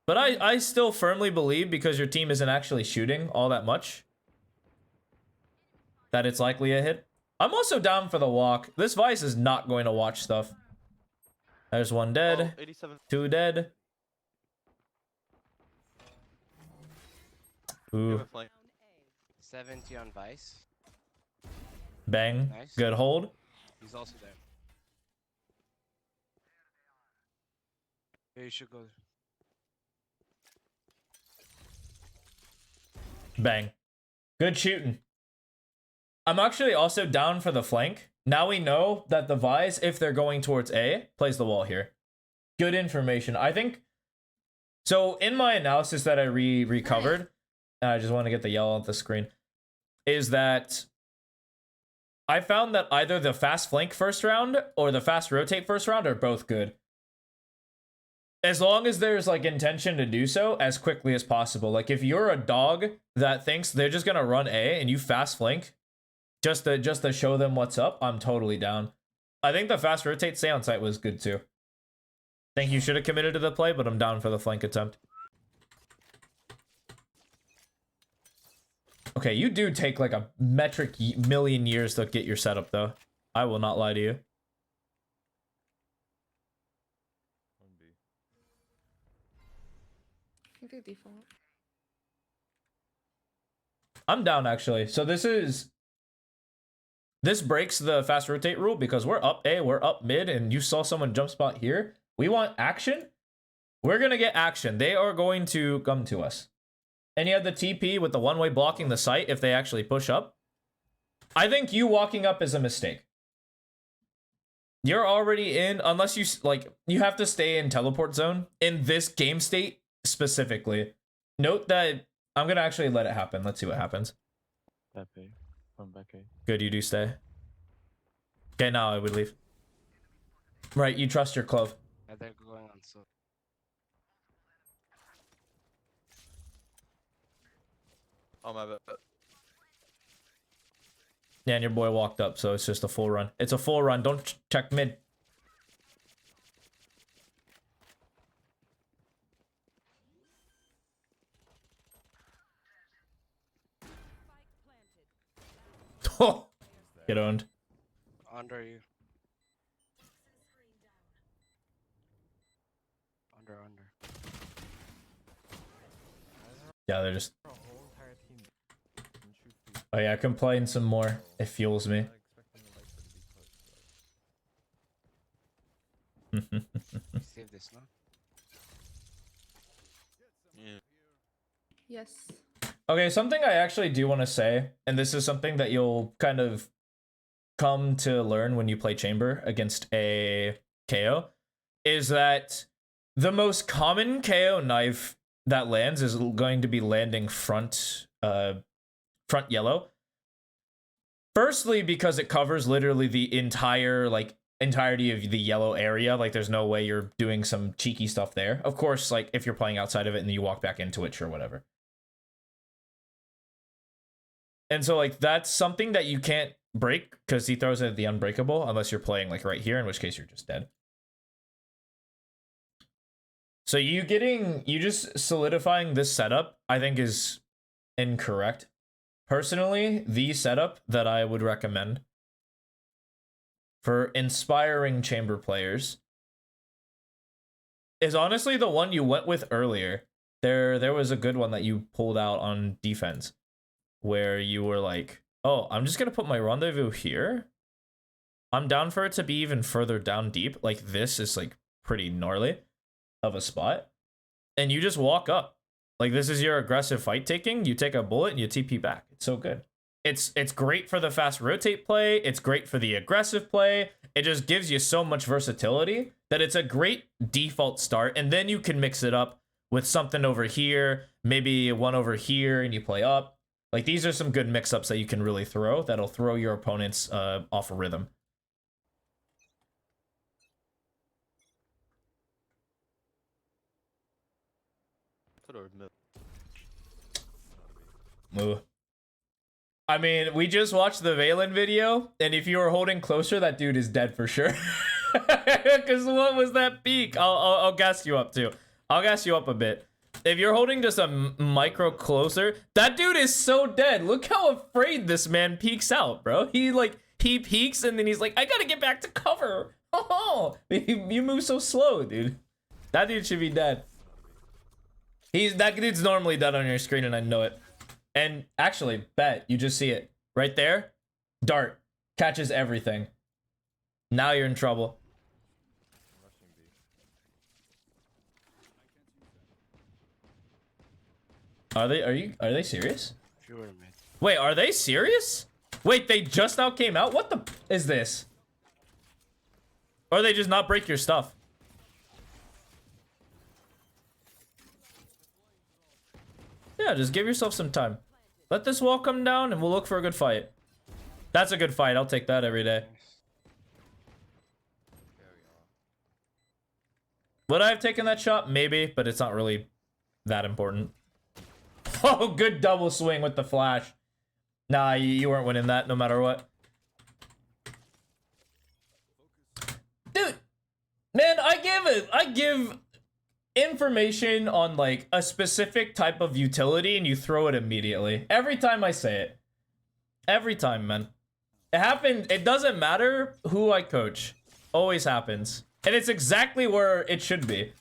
But I still firmly believe, because your team isn't actually shooting all that much, that it's likely a hit. I'm also down for the walk. This Vice is not going to watch stuff. There's 1 dead. Oh, 87. 2 dead. Ooh. Give a flank. 70 on Vice. Bang. Nice. Good hold. He's also there. Yeah, you should go. Bang. Good shooting. I'm actually also down for the flank. Now we know that the Vise, if they're going towards A, plays the wall here. Good information. I think... So, in my analysis that I recovered, I just want to get the yellow on the screen, is that I found that either the fast flank first round or the fast rotate first round are both good. As long as there's like intention to do so as quickly as possible. Like if you're a dog that thinks they're just gonna run A and you fast flank just to show them what's up, I'm totally down. I think the fast rotate stay on site was good too. Think you should have committed to the play, but I'm down for the flank attempt. Okay, you do take like a metric million years to get your setup though. I will not lie to you. I think they default. I'm down actually. So this breaks the fast rotate rule because we're up A, we're up mid, and you saw someone jump spot here. We want action. We're gonna get action. They are going to come to us. And you have the TP with the one-way blocking the site if they actually push up. I think you walking up is a mistake. You're already in, unless you, like, you have to stay in teleport zone in this game state specifically. Note that I'm gonna actually let it happen. Let's see what happens. Back A. From back A. Good, you do stay. Okay, now I would leave. Right, you trust your Clove. Yeah, they're going on so. Oh my bad. Yeah, and your boy walked up, so it's just a full run. It's a full run. Don't check mid. Oh, get owned. Under you. Under. Yeah, they're just... Oh yeah, complain some more. It fuels me. Save this now. Yeah. Yes. Okay, something I actually do want to say, and this is something that you'll kind of come to learn when you play Chamber against a KO, is that the most common KO knife that lands is going to be landing front yellow. Firstly, because it covers literally the entirety of the yellow area. Like, there's no way you're doing some cheeky stuff there. Of course, like, if you're playing outside of it and then you walk back into it, sure, whatever. And so, like, that's something that you can't break because he throws it at the unbreakable unless you're playing, like, right here, in which case you're just dead. So you just solidifying this setup, I think, is incorrect. Personally, the setup that I would recommend for inspiring Chamber players is honestly the one you went with earlier. There was a good one that you pulled out on defense where you were like, oh, I'm just going to put my rendezvous here. I'm down for it to be even further down deep. Like, this is, like, pretty gnarly of a spot. And you just walk up. Like, this is your aggressive fight taking. You take a bullet and you TP back. It's so good. It's great for the fast rotate play. It's great for the aggressive play. It just gives you so much versatility that it's a great default start. And then you can mix it up with something over here, maybe one over here, and you play up. Like, these are some good mix-ups that you can really throw that'll throw your opponents off a rhythm. Put her mid. Ooh. I mean, we just watched the Valen video, and if you were holding closer, that dude is dead for sure. Because what was that peak? I'll gas you up too. I'll gas you up a bit. If you're holding just a micro closer, that dude is so dead. Look how afraid this man peeks out, bro. He peeks and then he's like, I gotta get back to cover. Oh, you move so slow, dude. That dude should be dead. That dude's normally dead on your screen, and I know it. And actually, bet you just see it right there. Dart catches everything. Now you're in trouble. Are they serious? Fewer mid. Wait, are they serious? Wait, they just now came out? What the is this? Or they just not break your stuff? Yeah, just give yourself some time. Let this wall come down and we'll look for a good fight. That's a good fight. I'll take that every day. Would I have taken that shot? Maybe, but it's not really that important. Oh, good double swing with the flash. Nah, you weren't winning that no matter what. Dude, man, I give information on like a specific type of utility and you throw it immediately. Every time I say it. Every time, man. It doesn't matter who I coach. Always happens. And it's exactly where it should be.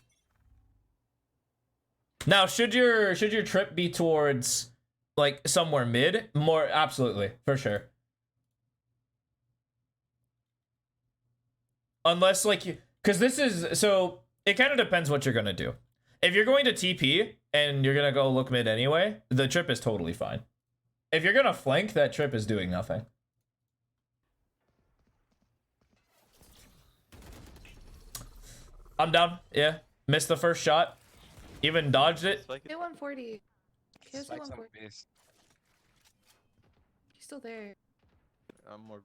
Now, should your trip be towards like somewhere mid? More absolutely, for sure. Unless like you, because this is so it kind of depends what you're gonna do. If you're going to TP and you're gonna go look mid anyway, the trip is totally fine. If you're gonna flank, that trip is doing nothing. I'm down. Yeah, missed the first shot. Even dodged it. Spike it. Hit 140. Here's the Spikes on 140. base. He's still there. I'm more.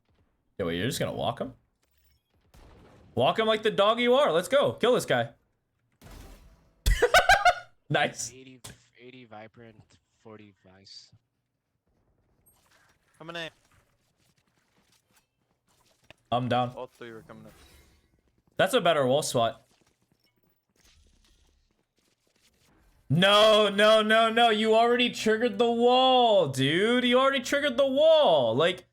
Yeah, wait, you're just gonna walk him? Walk him like the dog you are. Let's go. Kill this guy. Nice. 80 Viper and 40 Vice. Coming in. I'm down. All three were coming in. That's a better wall spot. No, no, no, no. You already triggered the wall, dude. You already triggered the wall. Like,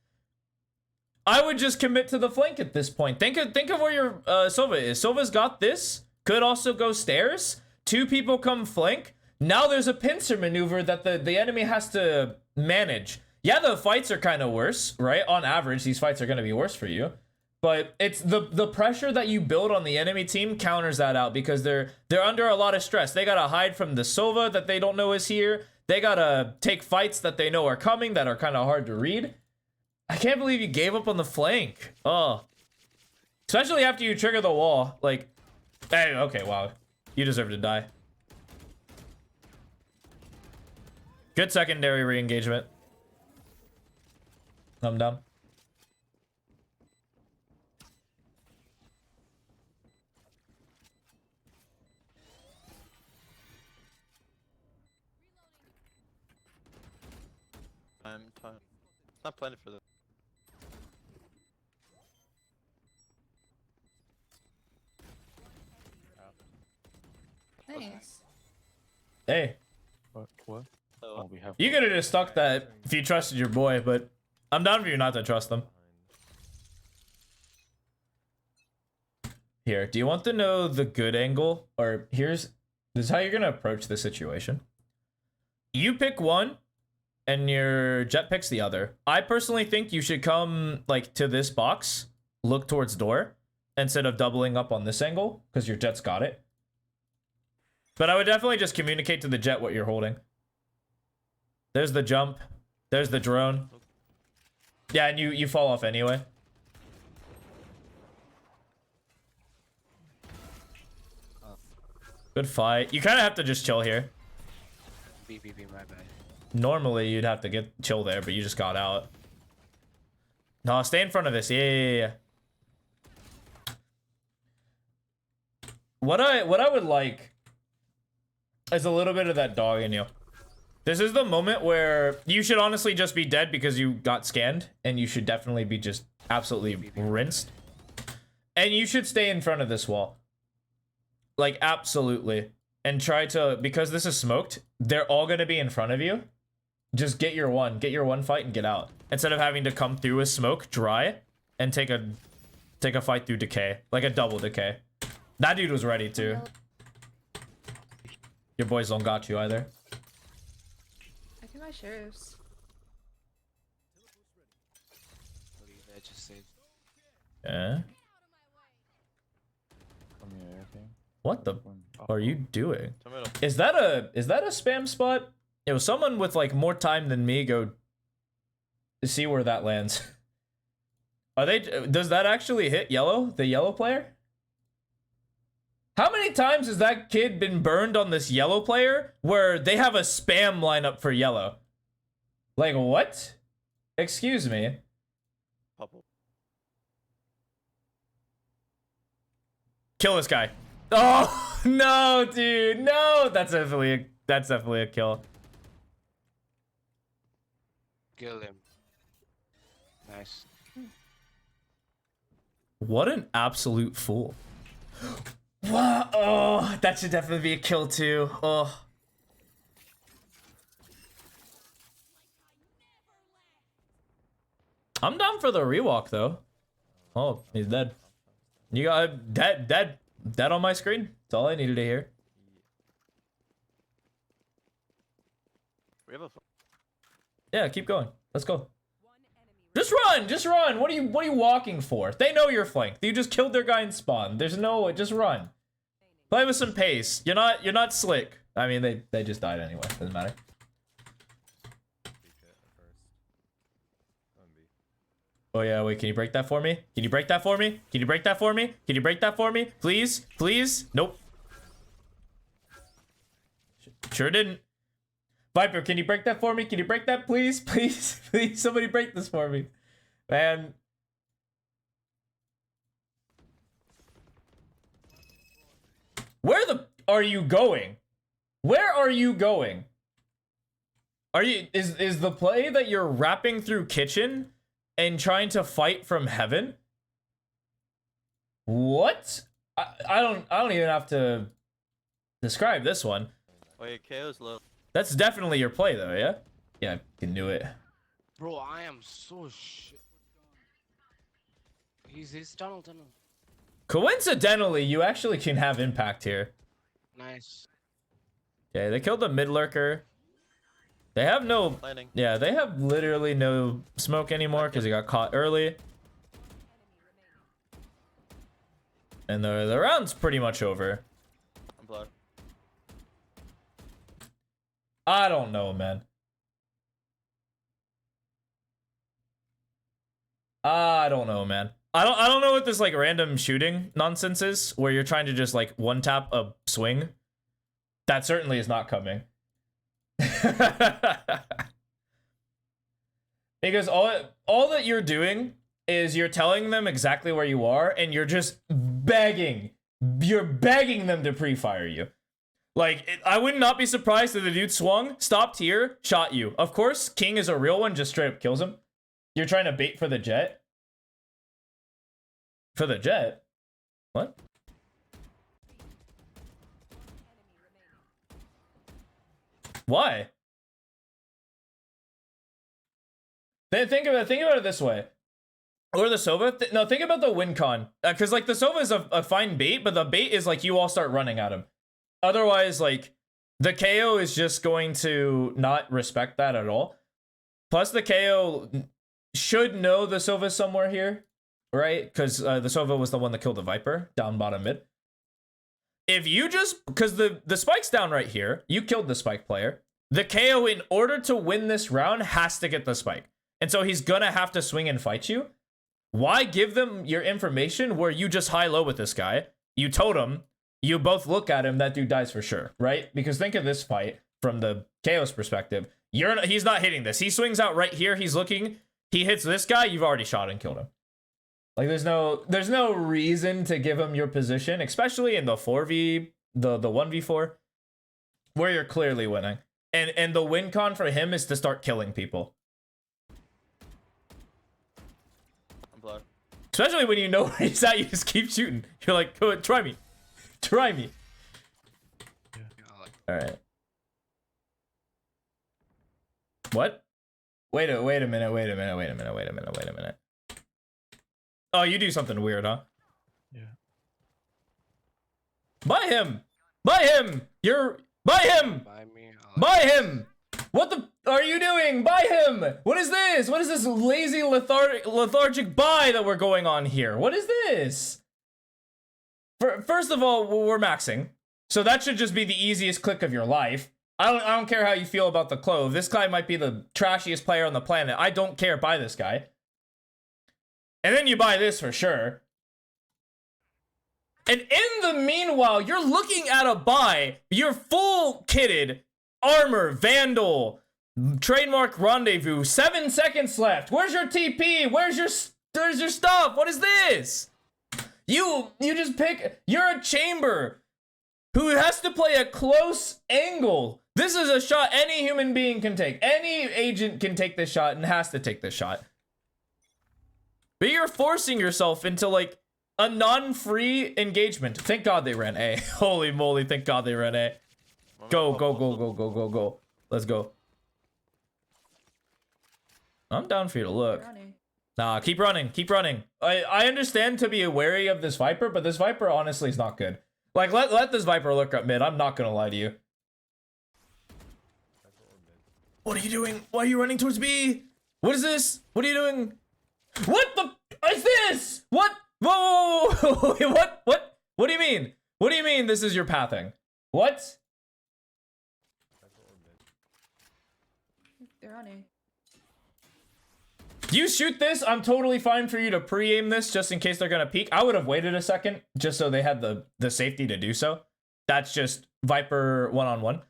I would just commit to the flank at this point. Think of where your Sova is. Sova's got this. Could also go stairs. Two people come flank. Now there's a pincer maneuver that the enemy has to manage. Yeah, the fights are kind of worse, right? On average, these fights are going to be worse for you. But it's the pressure that you build on the enemy team counters that out because they're under a lot of stress. They gotta hide from the Sova that they don't know is here. They gotta take fights that they know are coming that are kind of hard to read. I can't believe you gave up on the flank. Oh, especially after you trigger the wall. Like, hey, okay, wow, you deserve to die. Good secondary re-engagement. I'm down. Time. It's not planted for this. Nice. Hey, What? Oh, Oh, we have. you could have just stuck that if you trusted your boy, but I'm down for you not to trust them. Here, do you want to know the good angle? Or this is how you're gonna approach the situation. You pick one, and your jet picks the other. I personally think you should come like to this box, look towards door, instead of doubling up on this angle, because your jet's got it. But I would definitely just communicate to the jet what you're holding. There's the jump. There's the drone. Yeah, and you fall off anyway. Good fight. You kind of have to just chill here. BBB, my bad. Normally, you'd have to get chill there, but you just got out. No, stay in front of this. Yeah. What I would like is a little bit of that dog in you. This is the moment where you should honestly just be dead because you got scanned, and you should definitely be just absolutely rinsed. And you should stay in front of this wall. Like, absolutely. And try to, because this is smoked, they're all gonna be in front of you. Just get your one fight and get out. Instead of having to come through with smoke, dry, and take a fight through decay. Like a double decay. That dude was ready too. Your boys don't got you either. I can buy sheriffs. What do you guys just saved? Yeah. From your air thing. What the are you doing? Tomato. Is that a spam spot? It was someone with like more time than me go see where that lands. Are they, does that actually hit yellow? The yellow player? How many times has that kid been burned on this yellow player where they have a spam lineup for yellow? Like what? Excuse me. Purple. Kill this guy. Oh no, dude, no. That's definitely a kill. Kill him. Nice. What an absolute fool. Wow. Oh, that should definitely be a kill too. Oh. I'm down for the rewalk though. Oh, he's dead. You got dead on my screen. That's all I needed to hear. We have a. Yeah, keep going. Let's go. Just run. What are you walking for? They know you're flanked. You just killed their guy in spawn. There's no, just run. Play with some pace. You're not slick. I mean, they just died anyway. Doesn't matter. Oh yeah, wait, can you break that for me? Can you break that for me? Can you break that for me? Can you break that for me? Please? Please? Nope. Sure didn't. Viper, can you break that for me? Can you break that, please? Please? Please, somebody break this for me. Man. Where the are you going? Where are you going? Are you is the play that you're rapping through kitchen and trying to fight from heaven? What? I don't even have to describe this one. Wait, KO's low. That's definitely your play though, yeah? Yeah, I can do it. Bro, I am so shit. He's tunnel. Coincidentally, you actually can have impact here. Nice. Okay, they killed the mid lurker. They have no Landing. yeah, they have literally no smoke anymore because he got caught early. And the round's pretty much over. I'm blood. I don't know, man. I don't know, man. I don't know what this like random shooting nonsense is where you're trying to just like one tap a swing. That certainly is not coming. Because all that you're doing is you're telling them exactly where you are and you're just begging. You're begging them to pre-fire you. Like, I would not be surprised if the dude swung, stopped here, shot you. Of course, King is a real one, just straight up kills him. You're trying to bait for the jet? For the jet? What? Why? Then think about it this way. Or the Sova? No, think about the win con. Because, like, the Sova is a fine bait, but the bait is, like, you all start running at him. Otherwise, like, the KO is just going to not respect that at all. Plus, the KO should know the Sova somewhere here, right? Because the Sova was the one that killed the Viper down bottom mid. If you just... Because the spike's down right here. You killed the spike player. The KO, in order to win this round, has to get the spike. And so he's gonna have to swing and fight you. Why give them your information where you just high-low with this guy? You totem... You both look at him, that dude dies for sure, right? Because think of this fight from the Chaos perspective. He's not hitting this. He swings out right here. He's looking. He hits this guy. You've already shot and killed him. Like there's no reason to give him your position, especially in the 4v, the 1v4, where you're clearly winning. And the win con for him is to start killing people. I'm blood. Especially when you know where he's at, you just keep shooting. You're like, go ahead, try me. Try me. Alright. What? Wait a minute. Oh, you do something weird, huh? Yeah. Buy him! Buy him! Buy him! Buy me. Buy him! What the are you doing? Buy him! What is this? What is this lazy lethargic buy that we're going on here? What is this? First of all, we're maxing. So that should just be the easiest click of your life. I don't care how you feel about the clove. This guy might be the trashiest player on the planet. I don't care. Buy this guy. And then you buy this for sure. And in the meanwhile, you're looking at a buy. You're full kitted. Armor, Vandal, trademark rendezvous. 7 seconds left. Where's your TP? Where's your stuff? What is this? You just pick. You're a chamber who has to play a close angle. This is a shot any human being can take. Any agent can take this shot and has to take this shot. But you're forcing yourself into like a non-free engagement. Thank God they ran A. Holy moly, thank God they ran A. Go. Let's go. I'm down for you to look. Running. Nah, keep running. I understand to be wary of this Viper, but this Viper honestly is not good. Like, let this Viper lurk up mid. I'm not gonna lie to you. What are you doing? Why are you running towards B? What is this? What are you doing? What the is this? What? Whoa! What? What do you mean? What do you mean this is your pathing? What? They're on A. You shoot this, I'm totally fine for you to pre-aim this just in case they're gonna peek. I would have waited a second just so they had the safety to do so. That's just Viper one-on-one.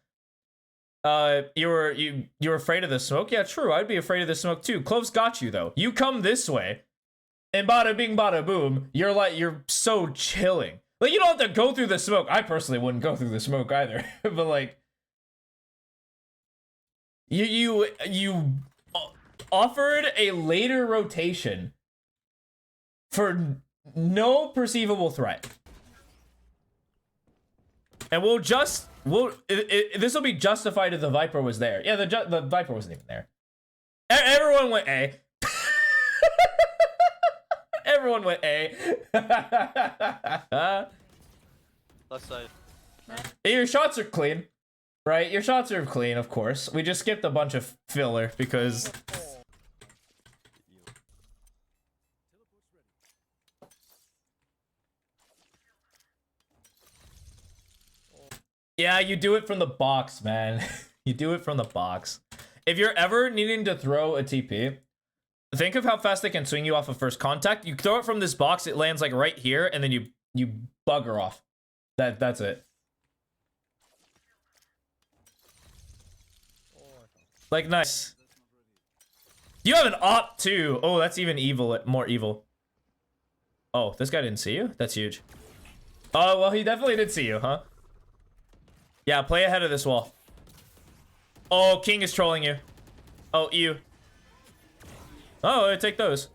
You were afraid of the smoke? Yeah, true. I'd be afraid of the smoke too. Cloves got you though. You come this way, and bada bing bada boom, you're so chilling. Like you don't have to go through the smoke. I personally wouldn't go through the smoke either. But like you offered a later rotation for no perceivable threat. And this will be justified if the Viper was there. Yeah, the Viper wasn't even there. Everyone went A. Everyone went A. Left side. Your shots are clean, right? Your shots are clean, of course. We just skipped a bunch of filler because... Yeah, you do it from the box, man. You do it from the box. If you're ever needing to throw a TP, think of how fast they can swing you off of first contact. You throw it from this box, it lands like right here, and then you bugger off. That's it. Like, nice. You have an op too. Oh, that's even evil. More evil. Oh, this guy didn't see you? That's huge. Oh, well, he definitely did see you, huh? Yeah, play ahead of this wall. Oh, King is trolling you. Oh, you. Oh, take those.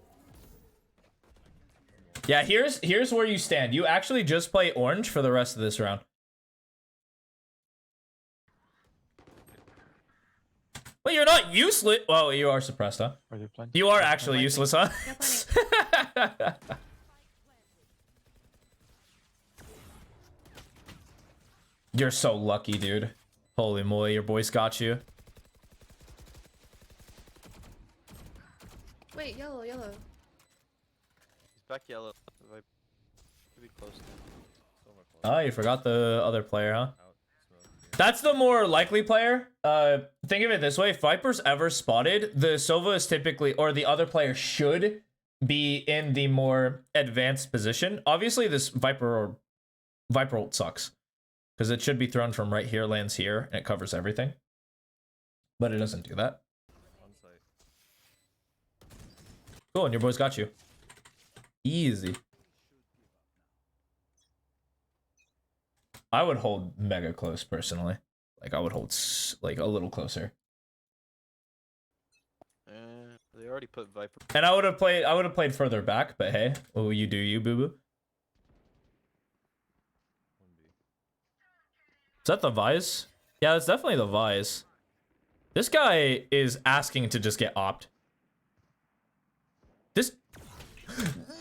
Yeah, here's where you stand. You actually just play orange for the rest of this round. Well, you're not useless. Well, you are suppressed, huh? Are they planting? You are actually useless, huh? Yeah, plenty. You're so lucky, dude. Holy moly, your boys got you. Wait, yellow. He's back yellow. Could be close to him. Oh, you forgot the other player, huh? That's the more likely player. Think of it this way. If Viper's ever spotted, the Sova is typically, or the other player should be in the more advanced position. Obviously, this Viper ult sucks. Because it should be thrown from right here, lands here, and it covers everything. But it doesn't do that. Cool, and your boys got you. Easy. I would hold mega close, personally. Like I would hold like a little closer. They already put Viper. And I would have played further back, but hey, oh, you do you, boo boo. Is that the Vise? Yeah, that's definitely the Vise. This guy is asking to just get opt. This.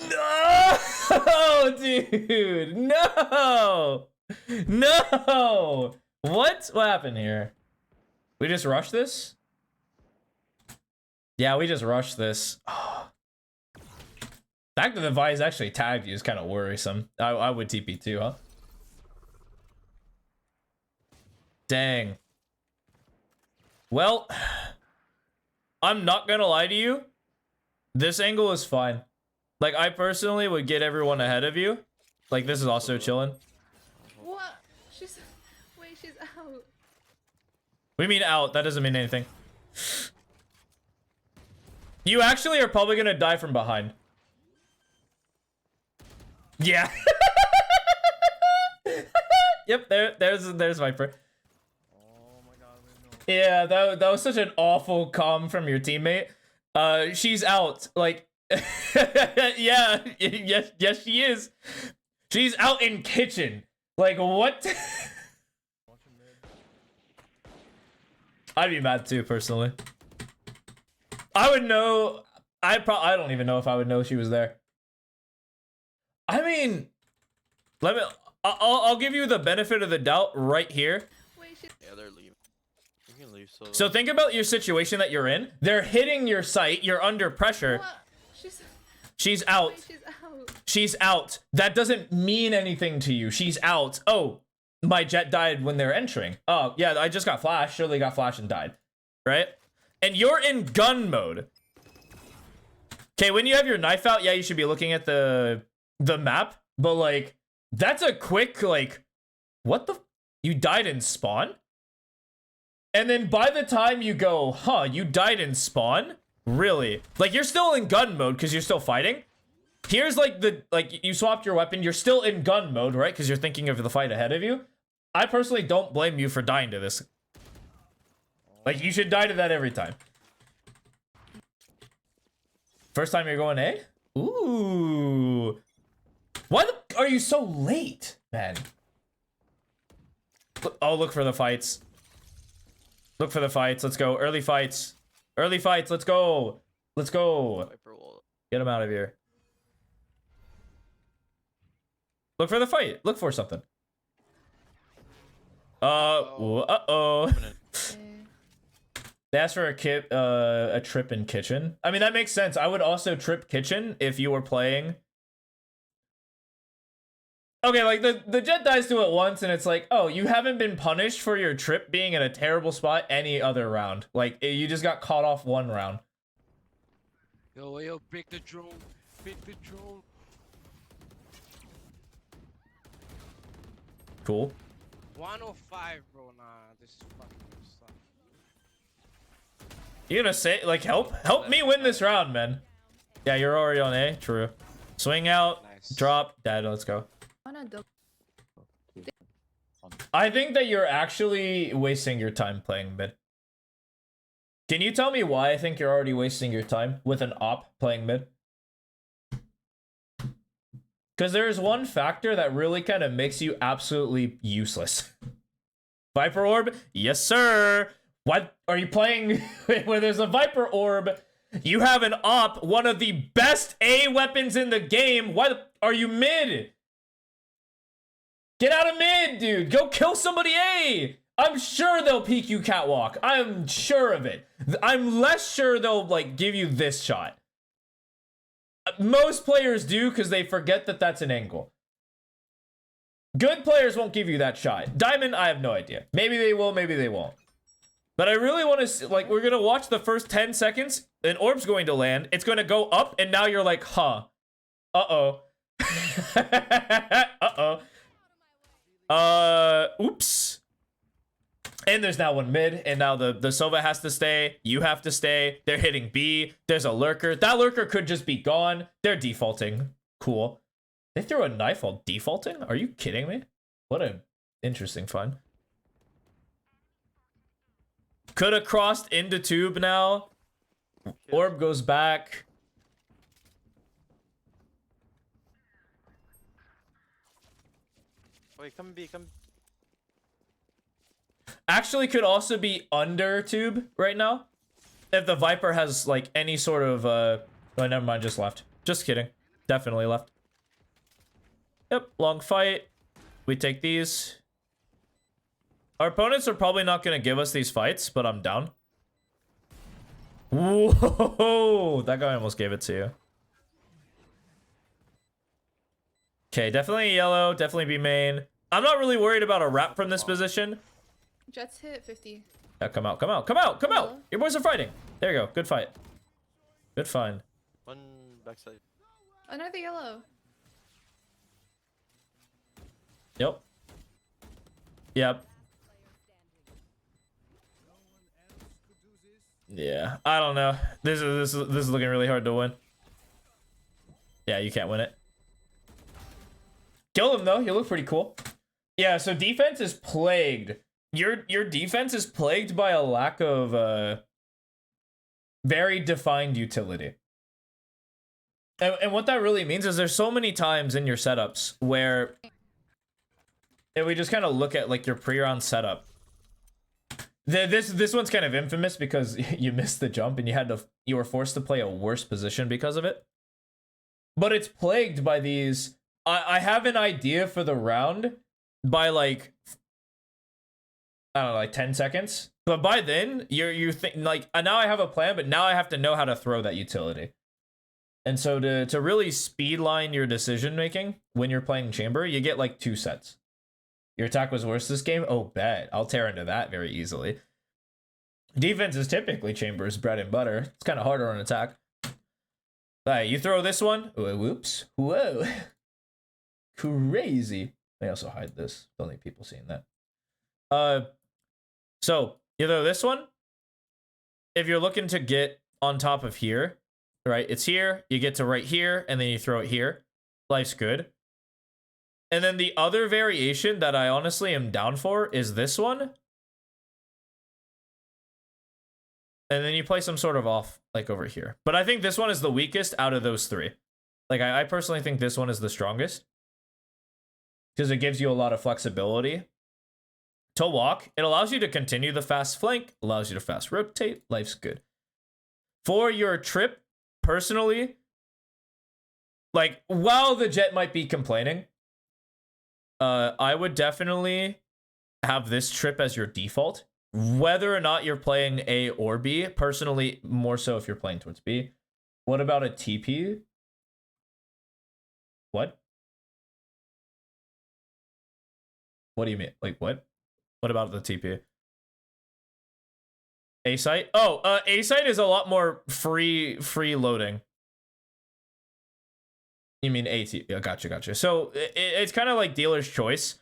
No, dude, no, no. What happened here? We just rushed this? Yeah, we just rushed this. Oh. The fact that the Vise actually tagged you is kind of worrisome. I would TP too, huh? Dang. Well, I'm not gonna lie to you. This angle is fine. Like, I personally would get everyone ahead of you. Like, this is also chilling. What? She's... Wait, she's out. We mean out. That doesn't mean anything. You actually are probably gonna die from behind. Yeah. Yep, there's Viper. Oh my god, wait, no. Yeah, that was such an awful comm from your teammate. She's out. Like, yeah, yes, she is. She's out in kitchen. Like, what? Watch him mid. I'd be mad too, personally. I would know. I don't even know if I would know she was there. I mean, I'll give you the benefit of the doubt right here. Wait, she's... Yeah, they're leaving. You can leave solo. So think about your situation that you're in. They're hitting your site. You're under pressure. What? She's... She's out. Wait, she's out. She's out. That doesn't mean anything to you. She's out. Oh, my jet died when they're entering. Oh, yeah, I just got flashed. Shirley got flashed and died. Right? And you're in gun mode. Okay, when you have your knife out, yeah, you should be looking at the map. But, like, that's a quick, like, what the... You died in spawn? And then by the time you go, huh, you died in spawn? Really? Like, you're still in gun mode because you're still fighting. Here's, like, you swapped your weapon. You're still in gun mode, right? Because you're thinking of the fight ahead of you. I personally don't blame you for dying to this. Like, you should die to that every time. First time you're going A? Ooh. Why the are you so late, man? Oh, look for the fights. Look for the fights. Let's go. Early fights. Early fights. Let's go. Let's go. Viper wall. Get him out of here. Look for the fight. Look for something. Uh-oh. They asked for a trip in kitchen. I mean, that makes sense. I would also trip kitchen if you were playing. Okay, like the jet dies to it once and it's like, oh, you haven't been punished for your trip being in a terrible spot any other round. Like, you just got caught off one round. Yo, pick the drone. Pick the drone. Cool. 105, bro. Nah, this is fucking stuff. You gonna say, like, help me win this round, man. Yeah, you're already on A. True. Swing out. Nice. Drop. Dad, let's go. Wanna do... I think that you're actually wasting your time playing mid. Can you tell me why I think you're already wasting your time with an op playing mid? Because there's one factor that really kind of makes you absolutely useless. Viper Orb? Yes, sir. What are you playing where there's a Viper Orb? You have an op, one of the best A weapons in the game. Why are you mid? Get out of mid, dude. Go kill somebody A. I'm sure they'll peek you catwalk. I'm sure of it. I'm less sure they'll, like, give you this shot. Most players do because they forget that that's an angle. Good players won't give you that shot. Diamond, I have no idea. Maybe they will, maybe they won't. But I really want to, like, we're going to watch the first 10 seconds. An orb's going to land. It's going to go up, and now you're like, huh. Uh-oh. Uh-oh. Oops. And there's now one mid, and now the Sova has to stay. You have to stay. They're hitting B. There's a lurker. That lurker could just be gone. They're defaulting. Cool. They threw a knife while defaulting? Are you kidding me? What an interesting find. Could have crossed into tube now. Orb goes back. Wait, come B, come. Actually could also be under tube right now. If the Viper has like any sort of oh, never mind, just left. Just kidding. Definitely left. Yep, long fight. We take these. Our opponents are probably not gonna give us these fights, but I'm down. Whoa, that guy almost gave it to you. Okay, definitely yellow, definitely be main. I'm not really worried about a wrap from this position. Jets hit 50. Yeah, come out, come out, come out, come out! Hello? Your boys are fighting. There you go, good fight. Good find. One backside. Another yellow. Yep. Yep. Yeah, I don't know. This is looking really hard to win. Yeah, you can't win it. Kill him though. You look pretty cool. Yeah, so defense is plagued. Your defense is plagued by a lack of very defined utility. And what that really means is there's so many times in your setups where we just kind of look at like your pre-round setup. This one's kind of infamous because you missed the jump and you were forced to play a worse position because of it. But it's plagued by these. I have an idea for the round by like, I don't know, like 10 seconds. But by then you think like, now I have a plan, but now I have to know how to throw that utility. And so to really speedline your decision making when you're playing chamber, you get like 2 sets. Your attack was worse this game? Oh, bet. I'll tear into that very easily. Defense is typically chamber's bread and butter. It's kind of harder on attack. Alright, you throw this one. Whoops. Whoa. Crazy. I also hide this. Don't need people seeing that. So, you throw this one. If you're looking to get on top of here, right? It's here. You get to right here, and then you throw it here. Life's good. And then the other variation that I honestly am down for is this one. And then you play some sort of off, like over here. But I think this one is the weakest out of those 3. Like, I personally think this one is the strongest. Because it gives you a lot of flexibility to walk. It allows you to continue the fast flank. Allows you to fast rotate. Life's good. For your trip, personally, like, while the Jet might be complaining, I would definitely have this trip as your default, whether or not you're playing A or B. Personally, more so if you're playing towards B. What about a TP? What? What do you mean? Like, what? What about the TP? A site? Oh, A site is a lot more free loading. You mean AT? Yeah, gotcha. So it's kind of like dealer's choice.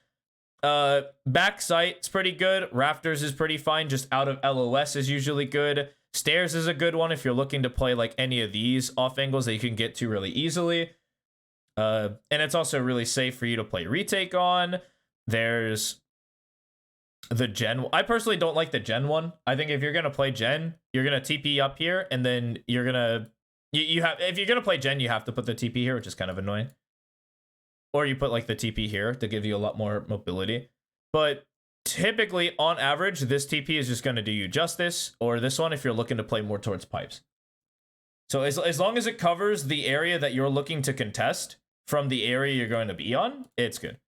Back sight's pretty good. Rafters is pretty fine. Just out of LOS is usually good. Stairs is a good one if you're looking to play like any of these off angles that you can get to really easily. And it's also really safe for you to play retake on. There's the gen. I personally don't like the gen one. I think if you're gonna play gen, you're gonna TP up here, and then you're gonna you have, if you're gonna play gen, you have to put the TP here, which is kind of annoying. Or you put like the TP here to give you a lot more mobility. But typically, on average, this TP is just gonna do you justice, or this one if you're looking to play more towards pipes. So as long as it covers the area that you're looking to contest from the area you're going to be on, it's good.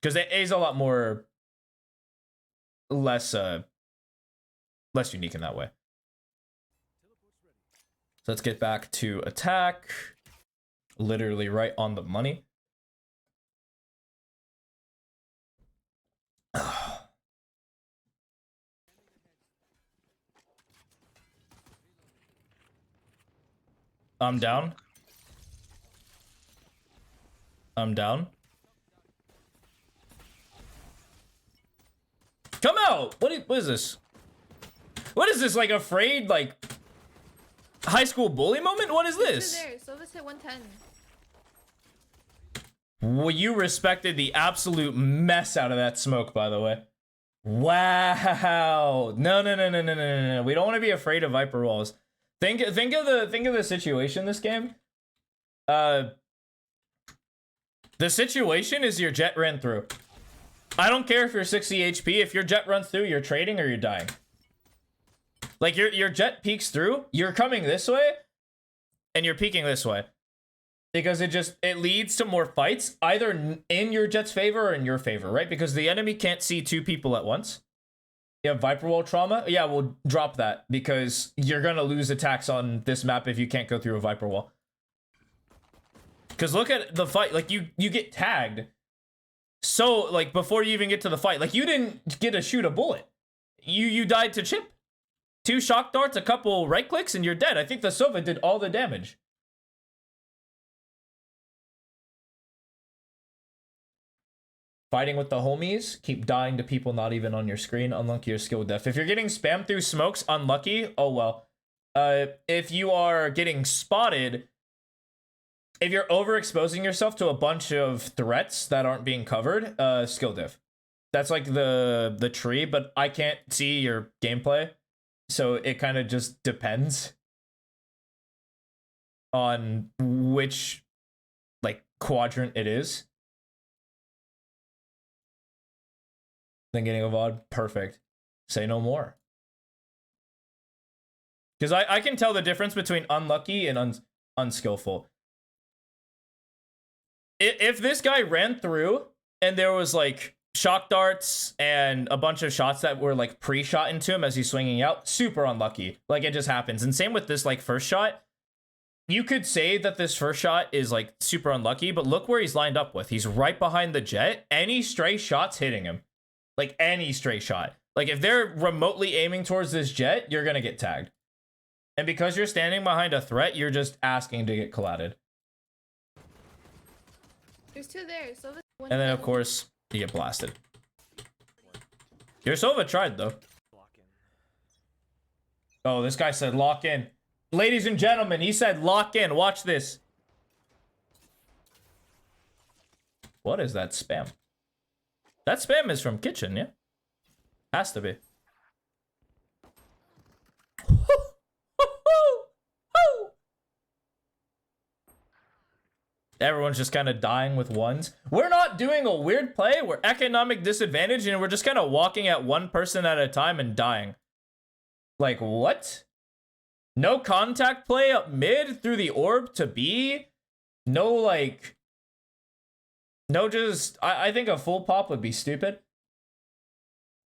Because A is a lot more less unique in that way. So let's get back to attack. Literally right on the money. I'm down. I'm down. Come out! What is this? What is this, like, afraid, like, high school bully moment? What is this? There, Silva's hit 110. Well, you respected the absolute mess out of that smoke, by the way. Wow. No. We don't want to be afraid of Viper walls. Think of the situation this game. The situation is your jet ran through. I don't care if you're 60 HP. If your jet runs through, you're trading or you're dying. Like your jet peeks through, you're coming this way, and you're peeking this way. Because it leads to more fights, either in your jet's favor or in your favor, right? Because the enemy can't see two people at once. You have Viper Wall trauma? Yeah, we'll drop that, because you're gonna lose attacks on this map if you can't go through a Viper Wall. Because look at the fight, like you get tagged. So, like, before you even get to the fight, like, you didn't get to shoot a bullet. You died to chip. 2 shock darts, a couple right clicks, and you're dead. I think the Sova did all the damage. Fighting with the homies, keep dying to people not even on your screen. Unlucky your skill def. If you're getting spammed through smokes, unlucky. Oh well. If you are getting spotted, if you're overexposing yourself to a bunch of threats that aren't being covered, skill diff. That's like the tree, but I can't see your gameplay, so it kind of just depends on which like quadrant it is. Then getting a VOD, perfect. Say no more. Because I can tell the difference between unlucky and unskillful. If this guy ran through and there was like shock darts and a bunch of shots that were like pre-shot into him as he's swinging out, super unlucky. Like, it just happens. And same with this like first shot. You could say that this first shot is like super unlucky, but look where he's lined up with. He's right behind the jet. Any stray shot's hitting him. Like, any stray shot. Like, if they're remotely aiming towards this jet, you're gonna get tagged. And because you're standing behind a threat, you're just asking to get collided. There's 2 there. So And then, of course, you get blasted. Your Sova tried, though. Oh, this guy said lock in. Ladies and gentlemen, he said lock in. Watch this. What is that spam? That spam is from Kitchen, yeah? Has to be. Everyone's just kind of dying with ones. We're not doing a weird play. We're economic disadvantage, and we're just kind of walking at one person at a time and dying. Like, what? No contact play up mid through the orb to B? No, like... No, just... I think a full pop would be stupid.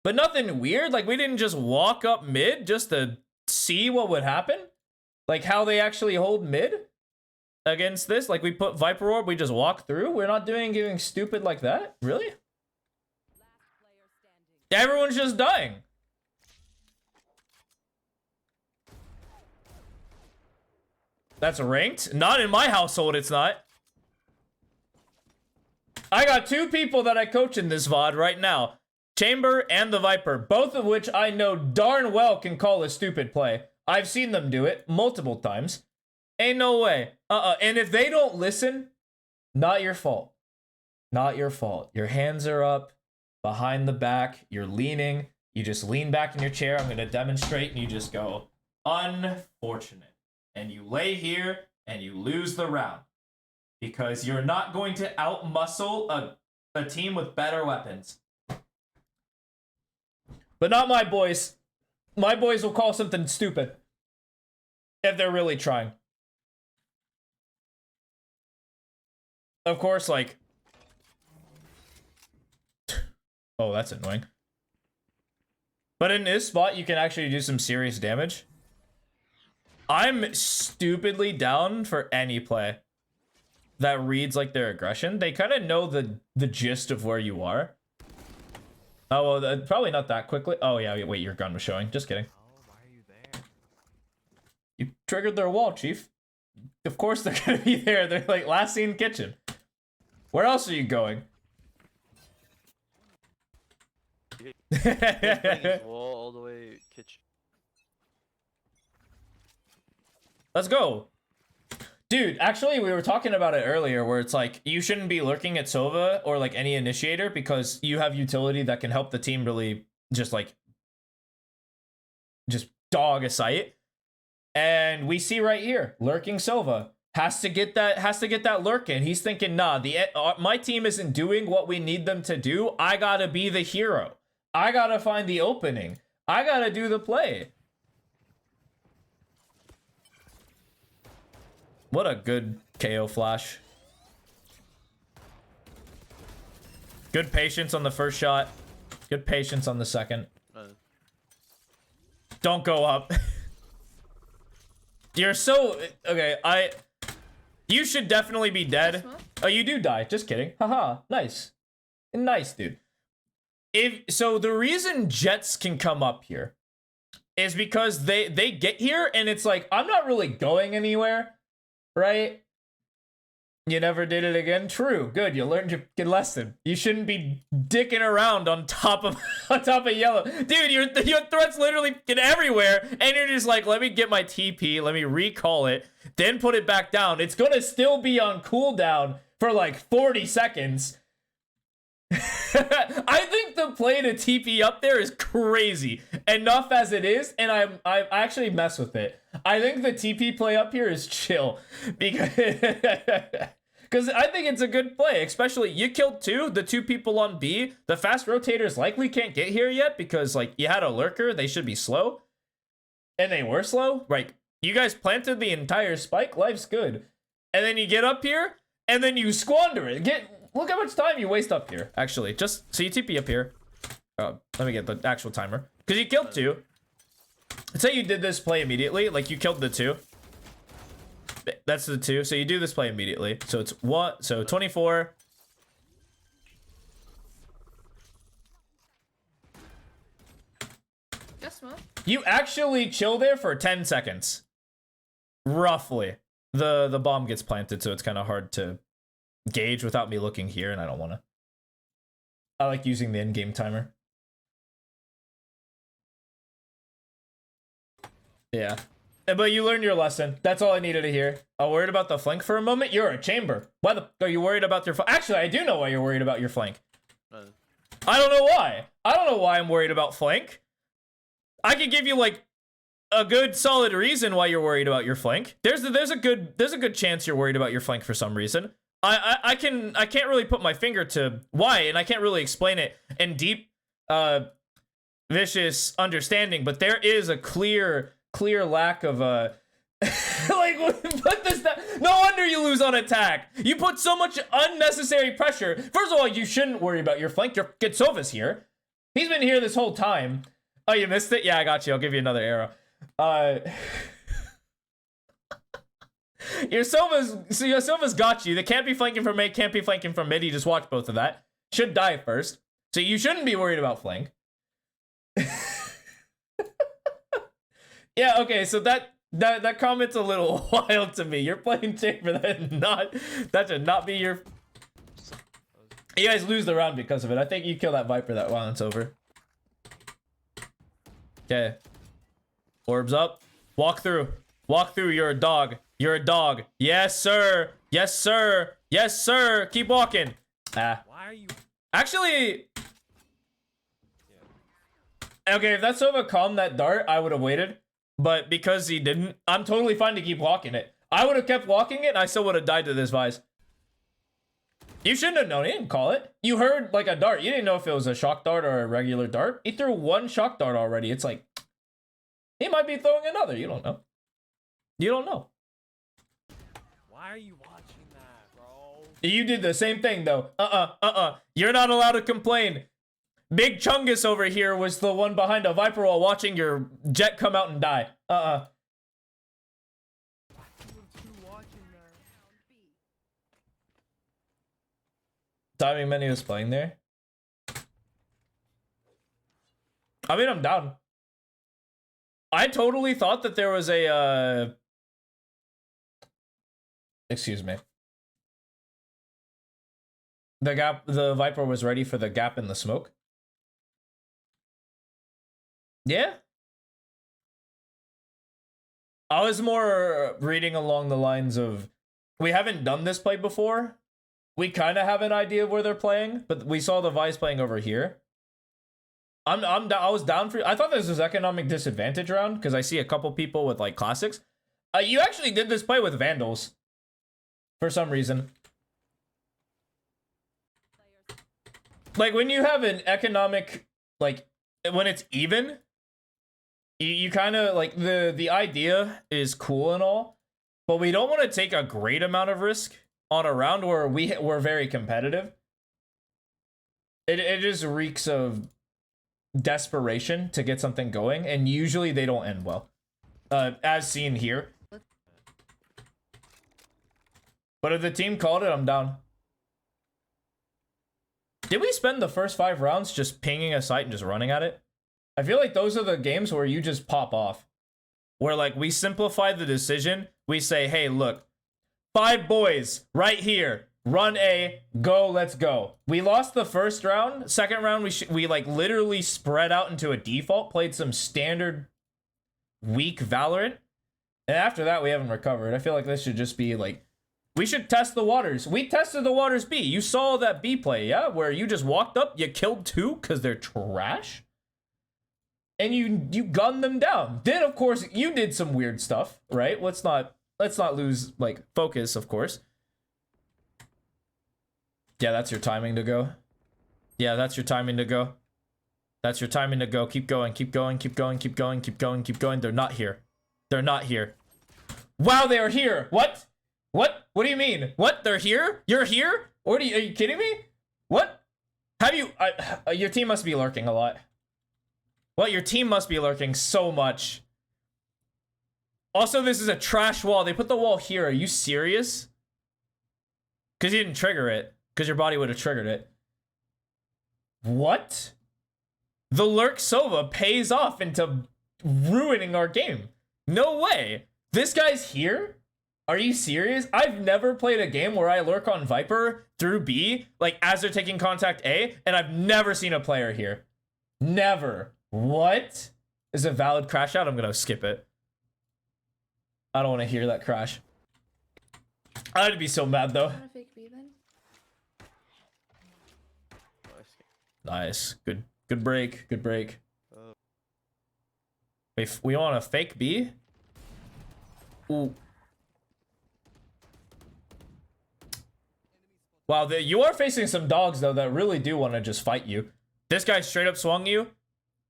But nothing weird. Like, we didn't just walk up mid just to see what would happen. Like, how they actually hold mid against this. Like, we put Viper Orb, we just walk through. We're not doing anything stupid like that. Really? Everyone's just dying. That's ranked? Not in my household, it's not. I got 2 people that I coach in this VOD right now. Chamber and the Viper, both of which I know darn well can call a stupid play. I've seen them do it multiple times. Ain't no way. And if they don't listen, not your fault. Not your fault. Your hands are up behind the back. You're leaning. You just lean back in your chair. I'm going to demonstrate, and you just go, unfortunate. And you lay here and you lose the round. Because you're not going to outmuscle a team with better weapons. But not my boys. My boys will call something stupid. If they're really trying. Of course, like... Oh, that's annoying. But in this spot, you can actually do some serious damage. I'm stupidly down for any play that reads like their aggression. They kind of know the gist of where you are. Oh, well, probably not that quickly. Oh, yeah, wait, your gun was showing. Just kidding. Oh, why are you there? You triggered their wall, Chief. Of course they're gonna be there. They're like, last seen kitchen. Where else are you going? He's playing his wall all the way kitchen. Let's go. Dude, actually, we were talking about it earlier where it's like, you shouldn't be lurking at Sova or like any initiator because you have utility that can help the team really just like just dog a sight. And we see right here, lurking Silva has to get that lurk in. He's thinking, nah, my team isn't doing what we need them to do. I gotta be the hero. I gotta find the opening. I gotta do the play. What a good KO flash. Good patience on the first shot. Good patience on the second. Don't go up. You're so... Okay, you should definitely be dead. Oh, you do die. Just kidding. Haha. Nice. Nice, dude. So the reason Jets can come up here is because they get here and it's like, I'm not really going anywhere, right? You never did it again? True. Good. You learned your good lesson. You shouldn't be dicking around on top of yellow. Dude, your threat's literally everywhere and you're just like, let me get my TP, let me recall it, then put it back down. It's gonna still be on cooldown for like 40 seconds. I think the play to TP up there is crazy enough as it is, and I actually mess with it. I think the TP play up here is chill because I think it's a good play. Especially you killed the two people on B. The fast rotators likely can't get here yet because like you had a lurker. They should be slow, and they were slow. Right? You guys planted the entire spike. Life's good, and then you get up here, and then you squander it. Look how much time you waste up here, actually. Just so you TP up here. Let me get the actual timer. Because you killed 2. Let's say you did this play immediately. Like, you killed the 2. That's the 2. So you do this play immediately. So it's 1. So 24. Just smoke. You actually chill there for 10 seconds. Roughly. The bomb gets planted, so it's kind of hard to gauge without me looking here, and I don't want to. I like using the in-game timer. Yeah. But you learned your lesson. That's all I needed to hear. I'm worried about the flank for a moment. You're a chamber. Why the are you worried about your flank? Actually, I do know why you're worried about your flank. I don't know why. I don't know why I'm worried about flank. I could give you like a good solid reason why you're worried about your flank. There's a good chance you're worried about your flank for some reason. I can't really put my finger to why, and I can't really explain it in deep vicious understanding, but there is a clear lack of like put this down. No wonder you lose on attack. You put so much unnecessary pressure. First of all, you shouldn't worry about your flank. Your Getsova's here. He's been here this whole time. Oh, you missed it? Yeah, I got you. I'll give you another arrow. Your Silva's got you. They can't be flanking from A, can't be flanking from mid. You just watch both of that. Should die first. So you shouldn't be worried about flank. Yeah, okay, so that comment's a little wild to me. You're playing chamber. That should not be your. You guys lose the round because of it. I think you kill that Viper that while it's over. Okay. Orbs up. Walk through. Walk through. You're a dog. You're a dog. Yes, sir. Yes, sir. Yes, sir. Keep walking. Ah. Why are you? Actually. Okay, if that Sova calmed that dart, I would have waited. But because he didn't, I'm totally fine to keep walking it. I would have kept walking it, and I still would have died to this Vise. You shouldn't have known. He didn't call it. You heard like a dart. You didn't know if it was a shock dart or a regular dart. He threw one shock dart already. It's like, he might be throwing another. You don't know. You don't know. Why are you watching that, bro? You did the same thing, though. You're not allowed to complain. Big Chungus over here was the one behind a Viper while watching your jet come out and die. Timing menu is playing there. I mean, I'm down. I totally thought that there was a, excuse me. The Viper was ready for the gap in the smoke. Yeah. I was more reading along the lines of, we haven't done this play before. We kind of have an idea of where they're playing, but we saw the Vice playing over here. I was down for. I thought this was economic disadvantage round because I see a couple people with like classics. You actually did this play with Vandals for some reason. Like when you have an economic, like when it's even, you kind of like the idea is cool and all, but we don't want to take a great amount of risk on a round where we're very competitive. It just reeks of desperation to get something going, and usually they don't end well, as seen here. But if the team called it, I'm down. Did we spend the first 5 rounds just pinging a site and just running at it? I feel like those are the games where you just pop off. Where like we simplify the decision. We say, hey, look, 5 boys right here. Run A, go, let's go. We lost the first round. Second round, we like literally spread out into a default, played some standard weak Valorant. And after that, we haven't recovered. I feel like this should just be like, we should test the waters. We tested the waters B. You saw that B play, yeah? Where you just walked up, you killed 2 because they're trash. And you gunned them down. Then, of course, you did some weird stuff, right? Let's not lose, like, focus, of course. Yeah, that's your timing to go. Yeah, that's your timing to go. That's your timing to go. Keep going, keep going, keep going, keep going, keep going, keep going. They're not here. They're not here. Wow, they are here. What? What? What do you mean? What? They're here? You're here? What are you kidding me? What? Have you... your team must be lurking a lot. What? Your team must be lurking so much. Also, this is a trash wall. They put the wall here. Are you serious? Because you didn't trigger it. Because your body would have triggered it. What? The Lurk Sova pays off into ruining our game. No way. This guy's here? Are you serious? I've never played a game where I lurk on Viper through B, like as they're taking contact A, and I've never seen a player here. Never. What? Is it a valid crash out? I'm gonna skip it. I don't want to hear that crash. I'd be so mad though. Wanna fake B then? Nice. Good break. Good break. Wait, we want a fake B? Ooh. Wow, you are facing some dogs though that really do want to just fight you. This guy straight up swung you,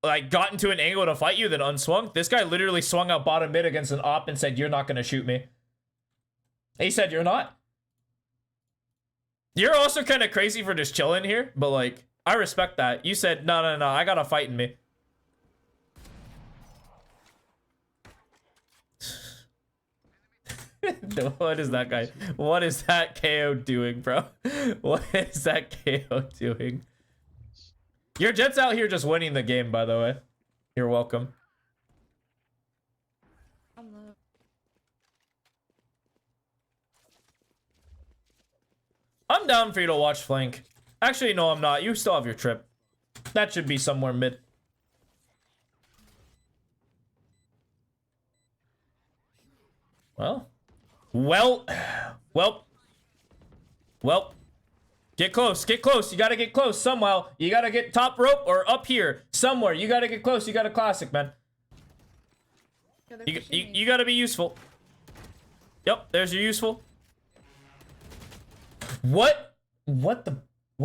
like got into an angle to fight you, then unswung. This guy literally swung out bottom mid against an op and said, "You're not gonna shoot me." He said, "You're not." You're also kind of crazy for just chilling here, but like, I respect that. You said, no, I got a fight in me. What is that guy? What is that KO doing, bro? What is that KO doing? Your Jet's out here just winning the game, by the way. You're welcome. I'm low. I'm down for you to watch flank. Actually, no, I'm not. You still have your trip. That should be somewhere mid. Well. Get close, get close. You gotta get close somehow. You gotta get top rope or up here. Somewhere. You gotta get close. You got a classic, man. Yeah, You gotta be useful. Yep, there's your useful. What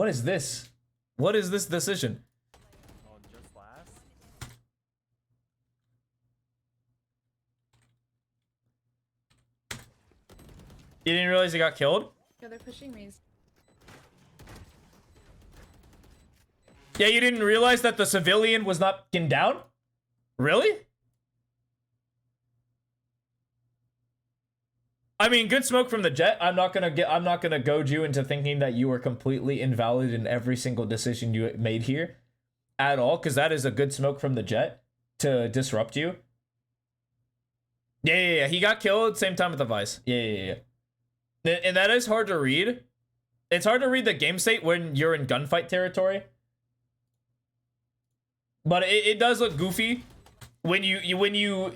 is this? What is this decision? Oh, just last? You didn't realize he got killed? Yeah, they're pushing me. Yeah, you didn't realize that the civilian was not pinned down? Really? I mean, good smoke from the Jet. I'm not gonna goad you into thinking that you were completely invalid in every single decision you made here at all, because that is a good smoke from the Jet to disrupt you. Yeah. He got killed same time with the Vice. Yeah. And that is hard to read. It's hard to read the game state when you're in gunfight territory. But it does look goofy when you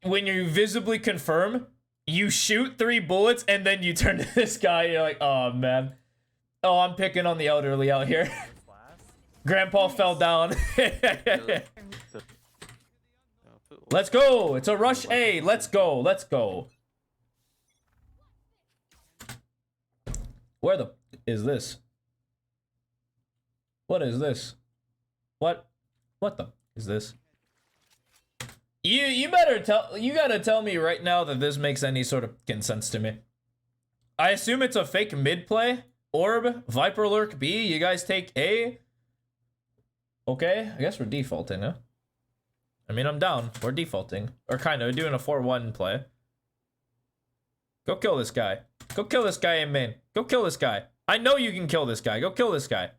visibly confirm, you shoot 3 bullets and then you turn to this guy. You're like, oh man, oh I'm picking on the elderly out here. Grandpa fell down. Yeah, Let's go. It's a rush A. Let's go. Let's go. Where the is this? What is this? What the is this? You gotta tell me right now that this makes any sort of sense to me. I assume it's a fake mid play. Orb, Viper Lurk B, you guys take A. Okay, I guess we're defaulting, huh? I mean, I'm down. We're defaulting. Or kind of doing a 4-1 play. Go kill this guy. Go kill this guy in main. Go kill this guy. I know you can kill this guy. Go kill this guy.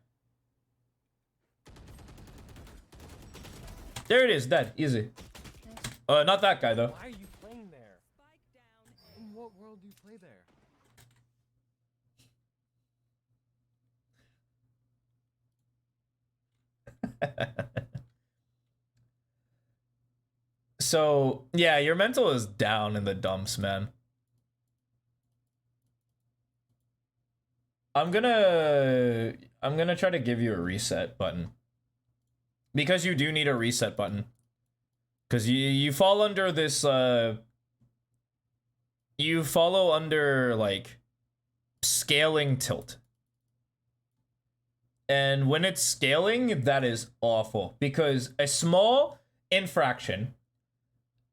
There it is, dead. Easy. Not that guy, though. Why are you playing there? In what world do you play there? So, yeah, your mental is down in the dumps, man. I'm gonna try to give you a reset button. Because you do need a reset button. Because you fall under this, you follow under, like, scaling tilt. And when it's scaling, that is awful. Because a small infraction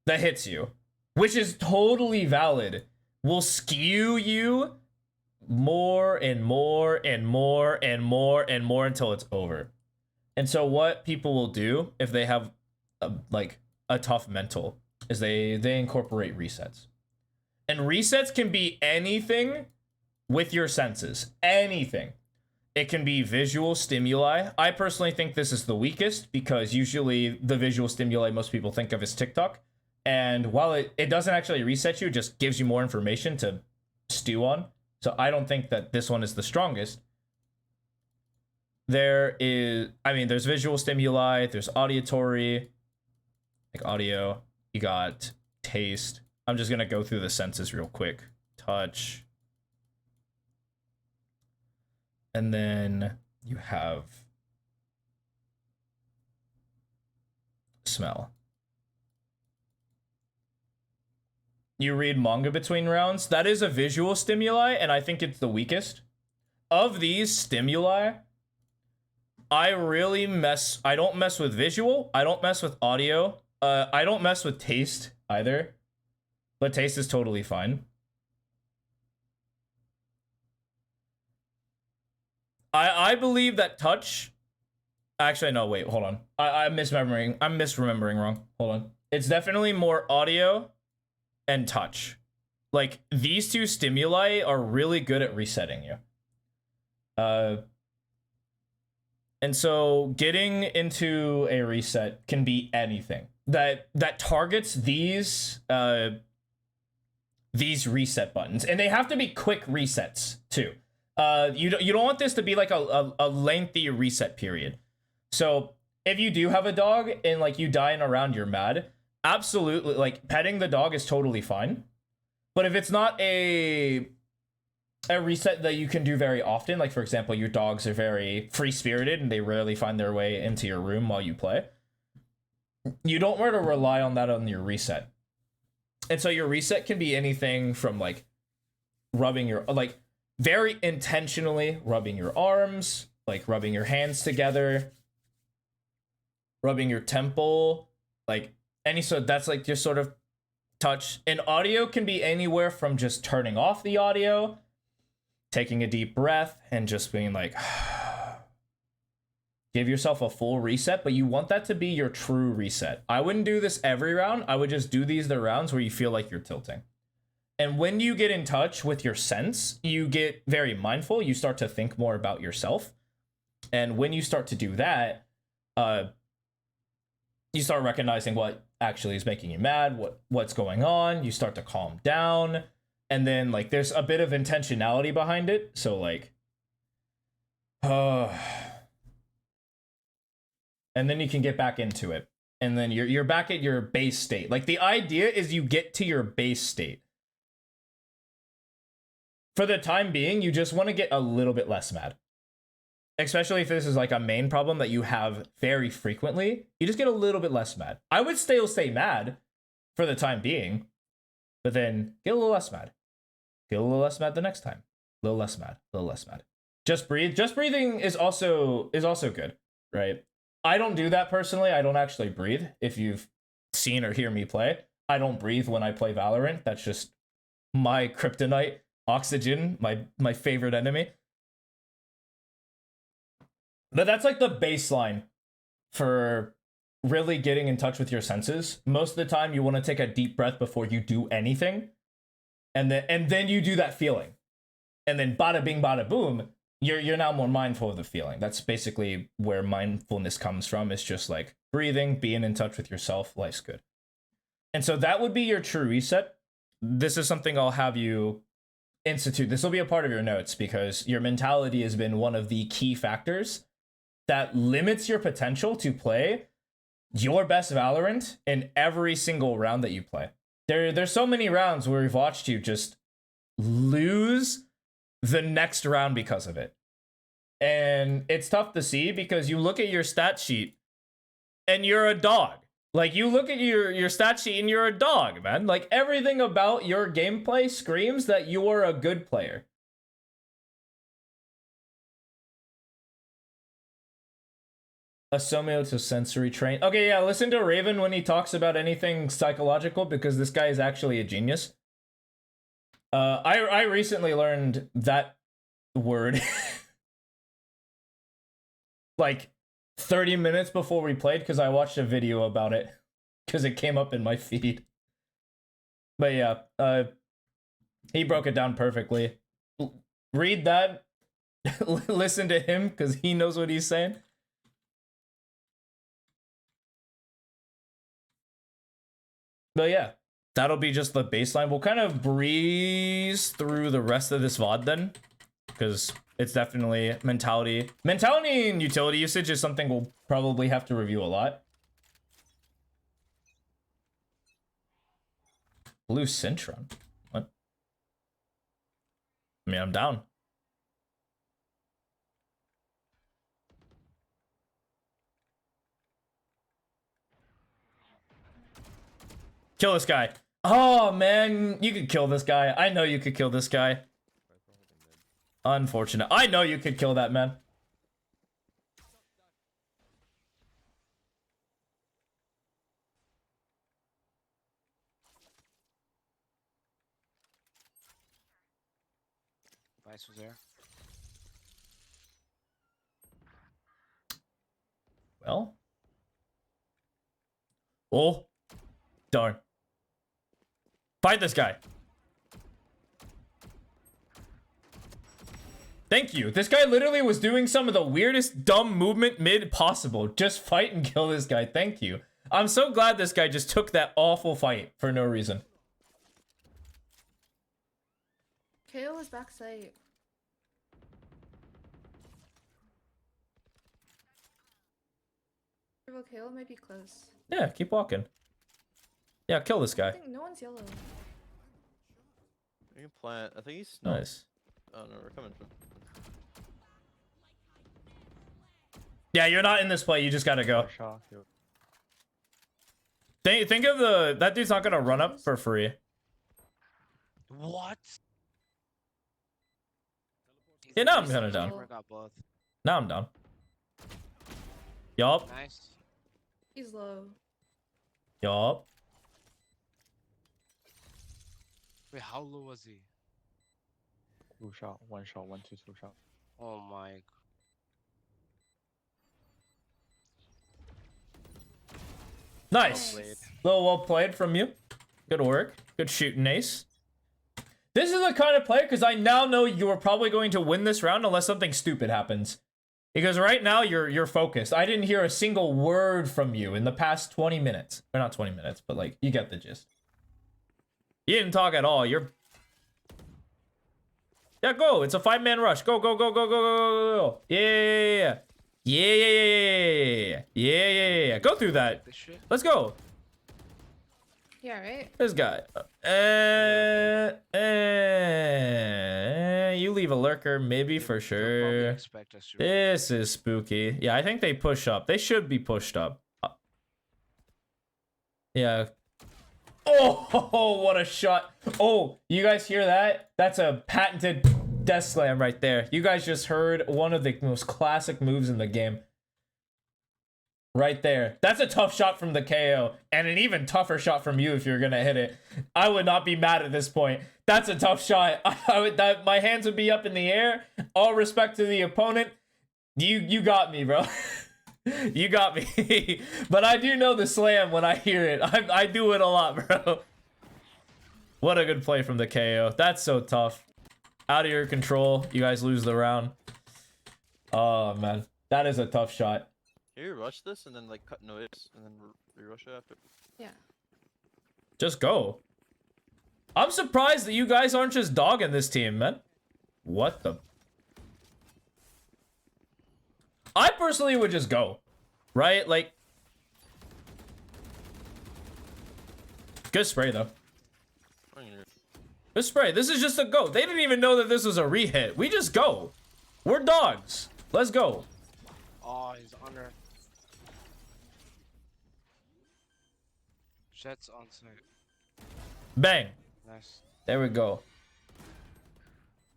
that hits you, which is totally valid, will skew you more and more and more and more and more until it's over. And so what people will do if they have a tough mental is they incorporate resets. And resets can be anything with your senses. Anything. It can be visual stimuli. I personally think this is the weakest because usually the visual stimuli most people think of is TikTok. And while it doesn't actually reset you, it just gives you more information to stew on. So I don't think that this one is the strongest. There's visual stimuli, there's auditory, like audio, you got taste. I'm just gonna go through the senses real quick. Touch. And then you have smell. You read manga between rounds. That is a visual stimuli, and I think it's the weakest. Of these stimuli, I don't mess with visual. I don't mess with audio. I don't mess with taste either. But taste is totally fine. I believe that touch... Actually, no, wait, hold on. I'm misremembering wrong. Hold on. It's definitely more audio and touch. Like, these two stimuli are really good at resetting you. And so getting into a reset can be anything that targets these reset buttons, and they have to be quick resets too. You don't want this to be like a lengthy reset period. So if you do have a dog and like you die in a round, you're mad. Absolutely, like petting the dog is totally fine. But if it's not a reset that you can do very often, like for example, your dogs are very free-spirited and they rarely find their way into your room while you play, you don't want to rely on that on your reset. And so your reset can be anything from like rubbing your, like very intentionally rubbing your arms, like rubbing your hands together, rubbing your temple, like any sort, that's like your sort of touch. And audio can be anywhere from just turning off the audio, taking a deep breath, and just being like, give yourself a full reset, but you want that to be your true reset. I wouldn't do this every round. I would just do these the rounds where you feel like you're tilting. And when you get in touch with your sense, you get very mindful. You start to think more about yourself. And when you start to do that, you start recognizing what actually is making you mad, what's going on. You start to calm down. And then like there's a bit of intentionality behind it. So like, and then you can get back into it. And then you're back at your base state. Like the idea is you get to your base state. For the time being, you just want to get a little bit less mad. especially if this is like a main problem that you have very frequently, you just get a little bit less mad. I would still stay mad for the time being, but then get a little less mad. Get a little less mad the next time. A little less mad. A little less mad. Just breathe. Just breathing is also good, right? I don't do that personally. I don't actually breathe. If you've seen or hear me play, I don't breathe when I play Valorant. That's just my kryptonite. Oxygen, my favorite enemy. But that's like the baseline for really getting in touch with your senses. Most of the time you want to take a deep breath before you do anything. And then you do that feeling. And then bada bing bada boom, you're now more mindful of the feeling. That's basically where mindfulness comes from. It's just like breathing, being in touch with yourself, life's good. And so that would be your true reset. This is something I'll have you institute. This will be a part of your notes because your mentality has been one of the key factors that limits your potential to play your best Valorant in every single round that you play. There's so many rounds where we've watched you just lose the next round because of it. And it's tough to see because you look at your stat sheet and you're a dog. Like, you look at your stat sheet and you're a dog, man. Like, everything about your gameplay screams that you are a good player. A somatosensory train. Okay, yeah, listen to Raven when he talks about anything psychological because this guy is actually a genius. I recently learned that word like 30 minutes before we played because I watched a video about it because it came up in my feed. But yeah, he broke it down perfectly. Read that, listen to him because he knows what he's saying. But yeah, that'll be just the baseline. We'll kind of breeze through the rest of this VOD then, because it's definitely mentality. Mentality and utility usage is something we'll probably have to review a lot. Blue Cintron? What? I mean, I'm down. Kill this guy. Oh, man. You could kill this guy. I know you could kill this guy. Unfortunate. I know you could kill that man. Vice was there. Well. Oh. Darn. Fight this guy. Thank you. This guy literally was doing some of the weirdest dumb movement mid possible. Just fight and kill this guy. Thank you. I'm so glad this guy just took that awful fight for no reason. KO is backside. KO might be close. Yeah, keep walking. Yeah, kill this guy. I think no one's yellow. You can plant. I think he's Nice. Oh no, we're coming from. Yeah, you're not in this play. You just gotta go. Shaw. Think of that dude's not gonna run up for free. What? Yeah, now I'm kinda down. Got both. Now I'm down. Yup. Nice. He's low. Yup. Wait, how low was he? 2 shot, 1 shot, 1 2 2 shot. Oh my. Nice. Well played. Well played from you. Good work. Good shooting, Ace. This is the kind of player, because I now know you are probably going to win this round unless something stupid happens. Because right now you're focused. I didn't hear a single word from you in the past 20 minutes. Or not 20 minutes, but like, you get the gist. You didn't talk at all. You're... Yeah, go. It's a 5-man rush. Go, go, go, go, go, go, go, go. Yeah. Yeah. Go through that. This shit. Let's go. Yeah, right? This guy. You leave leave a lurker, maybe for They'll probably sure. expect us to. This is spooky. Yeah, I think they push up. They should be pushed up. Yeah. Oh, what a shot. Oh, you guys hear that? That's a patented death slam right there. You guys just heard one of the most classic moves in the game. Right there. That's a tough shot from the KO. And an even tougher shot from you if you're going to hit it. I would not be mad at this point. That's a tough shot. My hands would be up in the air. All respect to the opponent. You got me, bro. You got me. But I do know the slam when I hear it. I do it a lot, bro. What a good play from the KO. That's so tough. Out of your control. You guys lose the round. Oh, man. That is a tough shot. Can you rush this and then like cut noise and then re-rush it after? Yeah. Just go. I'm surprised that you guys aren't just dogging this team, man. What the? I personally would just go. Right? Like. Good spray, though. Good spray. This is just a go. They didn't even know that this was a re-hit. We just go. We're dogs. Let's go. Oh, he's under. Jets on site. Bang. Nice. There we go.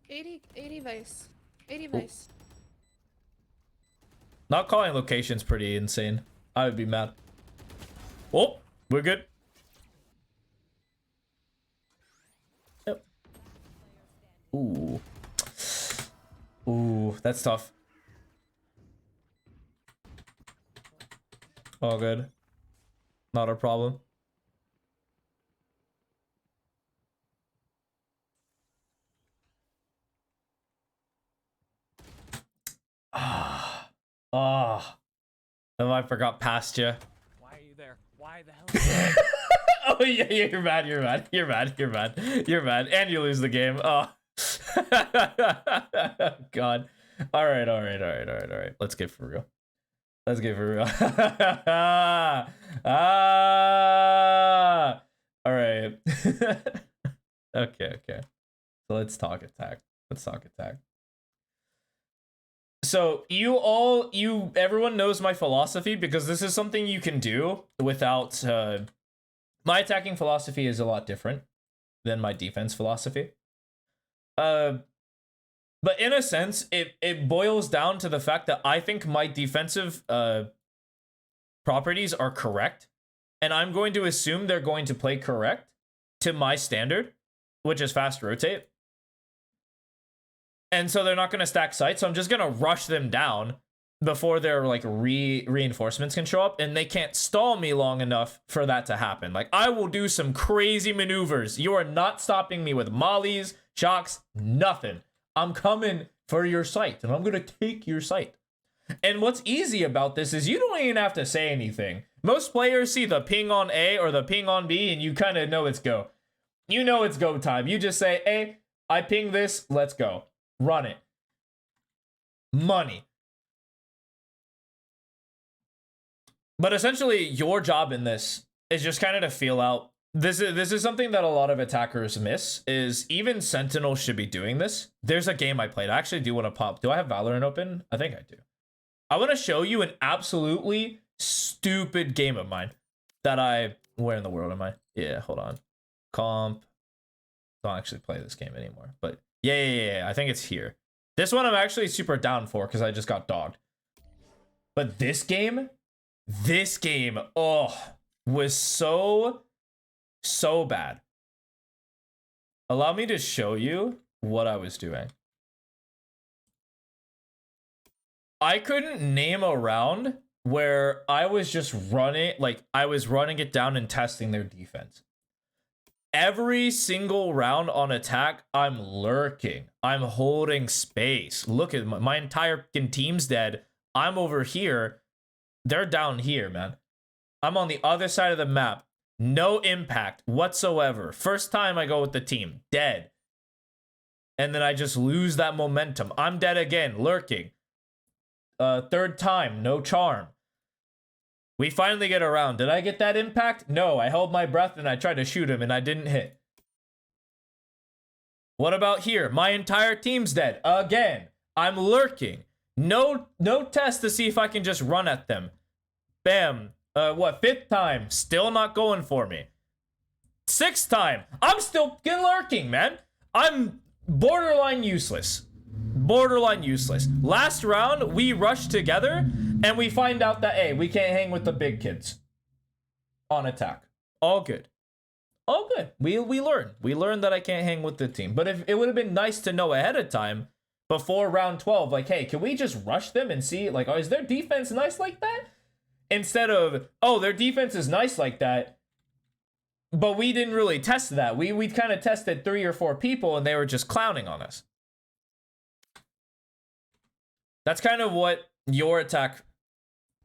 80 vice. 80 vice. Not calling location's pretty insane. I would be mad. Oh, we're good. Yep. Ooh. Ooh, that's tough. All good. Not a problem. Ah. Oh, I forgot past you. Why are you there? Why the hell? Oh yeah, you're mad. You're mad, and you lose the game. Oh, God. All right. Let's get for real. All right. Okay. So let's talk attack. So everyone knows my philosophy because this is something you can do without, my attacking philosophy is a lot different than my defense philosophy. But in a sense, it boils down to the fact that I think my defensive, properties are correct. And I'm going to assume they're going to play correct to my standard, which is fast rotate. And so they're not going to stack sites, so I'm just going to rush them down before their like reinforcements can show up, and they can't stall me long enough for that to happen. Like, I will do some crazy maneuvers. You are not stopping me with mollies, shocks, nothing. I'm coming for your site, and I'm going to take your site. And what's easy about this is you don't even have to say anything. Most players see the ping on A or the ping on B, and you kind of know it's go. You know it's go time. You just say, hey, I ping this, let's go. Run it. Money. But essentially, your job in this is just kind of to feel out. This is something that a lot of attackers miss, is even Sentinels should be doing this. There's a game I played. I actually do want to pop. Do I have Valorant open? I think I do. I want to show you an absolutely stupid game of mine that I... Where in the world am I? Yeah, hold on. Comp. Don't actually play this game anymore, but... Yeah. I think it's here. This one I'm actually super down for because I just got dogged. But this game, oh, was so bad. Allow me to show you what I was doing. I couldn't name a round where I was just running, like I was running it down and testing their defense. Every single round on attack, I'm lurking. I'm holding space. Look at my entire team's dead. I'm over here. They're down here, man. I'm on the other side of the map. No impact whatsoever. First time I go with the team. Dead. And then I just lose that momentum. I'm dead again. Lurking. Third time. No charm. We finally get around. Did I get that impact? No, I held my breath and I tried to shoot him and I didn't hit. What about here? My entire team's dead. Again, I'm lurking. No test to see if I can just run at them. Bam. What, 5th time? Still not going for me. 6th time. I'm still lurking, man. I'm borderline useless. Borderline useless. Last round, we rush together, and we find out that, hey, we can't hang with the big kids. On attack. All good. All good. We learn. We learned that I can't hang with the team. But if it would have been nice to know ahead of time, before round 12, like, hey, can we just rush them and see, like, oh, is their defense nice like that? Instead of, oh, their defense is nice like that, but we didn't really test that. We kind of tested 3 or 4 people, and they were just clowning on us. That's kind of what your attack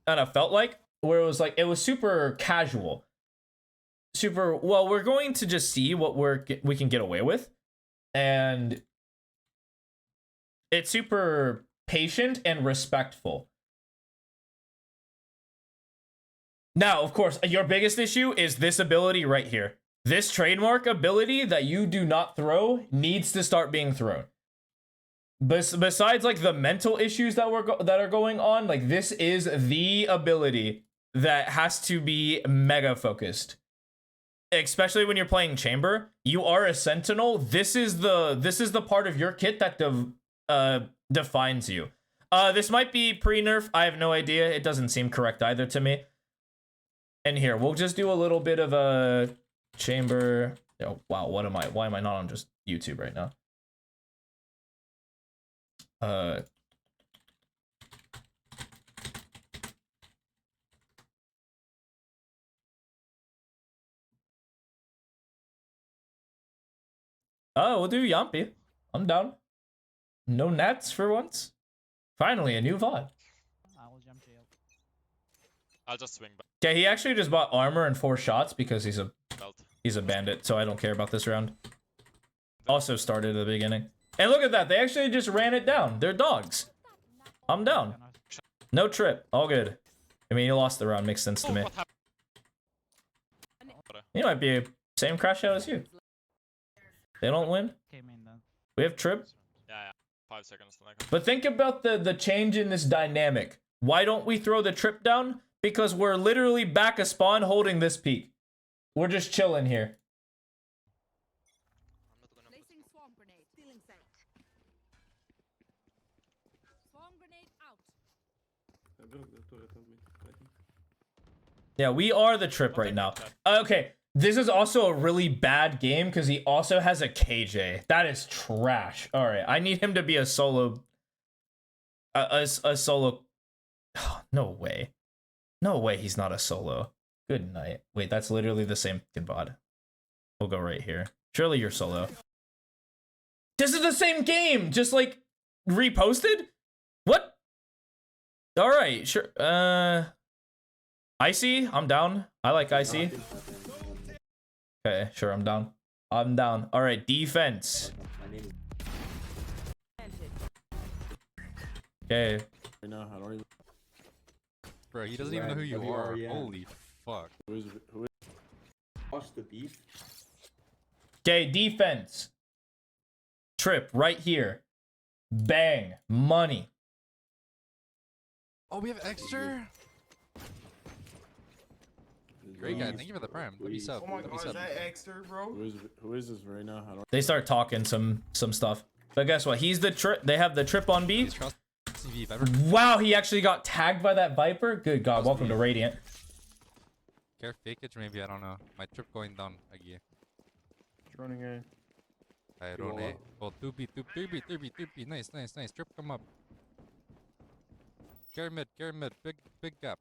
kind of felt like, where it was like, it was super casual. Super, well, we're going to just see what we can get away with. And it's super patient and respectful. Now, of course, your biggest issue is this ability right here. This trademark ability that you do not throw needs to start being thrown. Besides, like, the mental issues that are going on, like, this is the ability that has to be mega focused. Especially when you're playing Chamber. You are a Sentinel. This is the part of your kit that defines you. This might be pre-nerf. I have no idea. It doesn't seem correct either to me. And here, we'll just do a little bit of a Chamber. Oh, wow, why am I not on just YouTube right now? Oh, we'll do Yampy. I'm down. No nats for once. Finally, a new VOD. I'll just swing back. Okay, he actually just bought armor and 4 shots because he's a Belt. bandit, so I don't care about this round. Also started at the beginning. And look at that, they actually just ran it down. They're dogs. I'm down. No trip, all good. I mean, you lost the round, makes sense to me. What happened? You might be same crash out as you. They don't win. We have trip. Yeah. 5 seconds. But think about the change in this dynamic. Why don't we throw the trip down? Because we're literally back a spawn holding this peak. We're just chilling here. Placing swarm grenade. Stealing sight. Swarm grenade out. Yeah, we are the trip right now. Okay, this is also a really bad game because he also has a KJ. That is trash. All right, I need him to be a solo. A solo. No way. No way he's not a solo. Good night. Wait, that's literally the same VOD. We'll go right here. Surely you're solo. This is the same game, just like reposted? What? All right, sure. Icy, I'm down. I like Icy. Okay, sure, I'm down. I'm down. All right, defense. Okay. Bro, he doesn't even know who you are. Holy fuck. Watch the beef. Okay, defense. Trip right here. Bang. Money. Oh, we have extra? Great guy, thank you for the prime. Let me sub. Oh my Let me god, is sub. that Exter, bro? Who is this right now? They start talking some stuff. But guess what? He's the trip. They have the trip on B. He's cross CV, Viper. Wow, he actually got tagged by that Viper. Good God, welcome to Radiant. Care fakeage, maybe, I don't know. My trip going down again. Running A. I don't know. Oh, 2B, 2B, 2B, 2B. Nice, nice, nice. Trip come up. Care mid, big gap.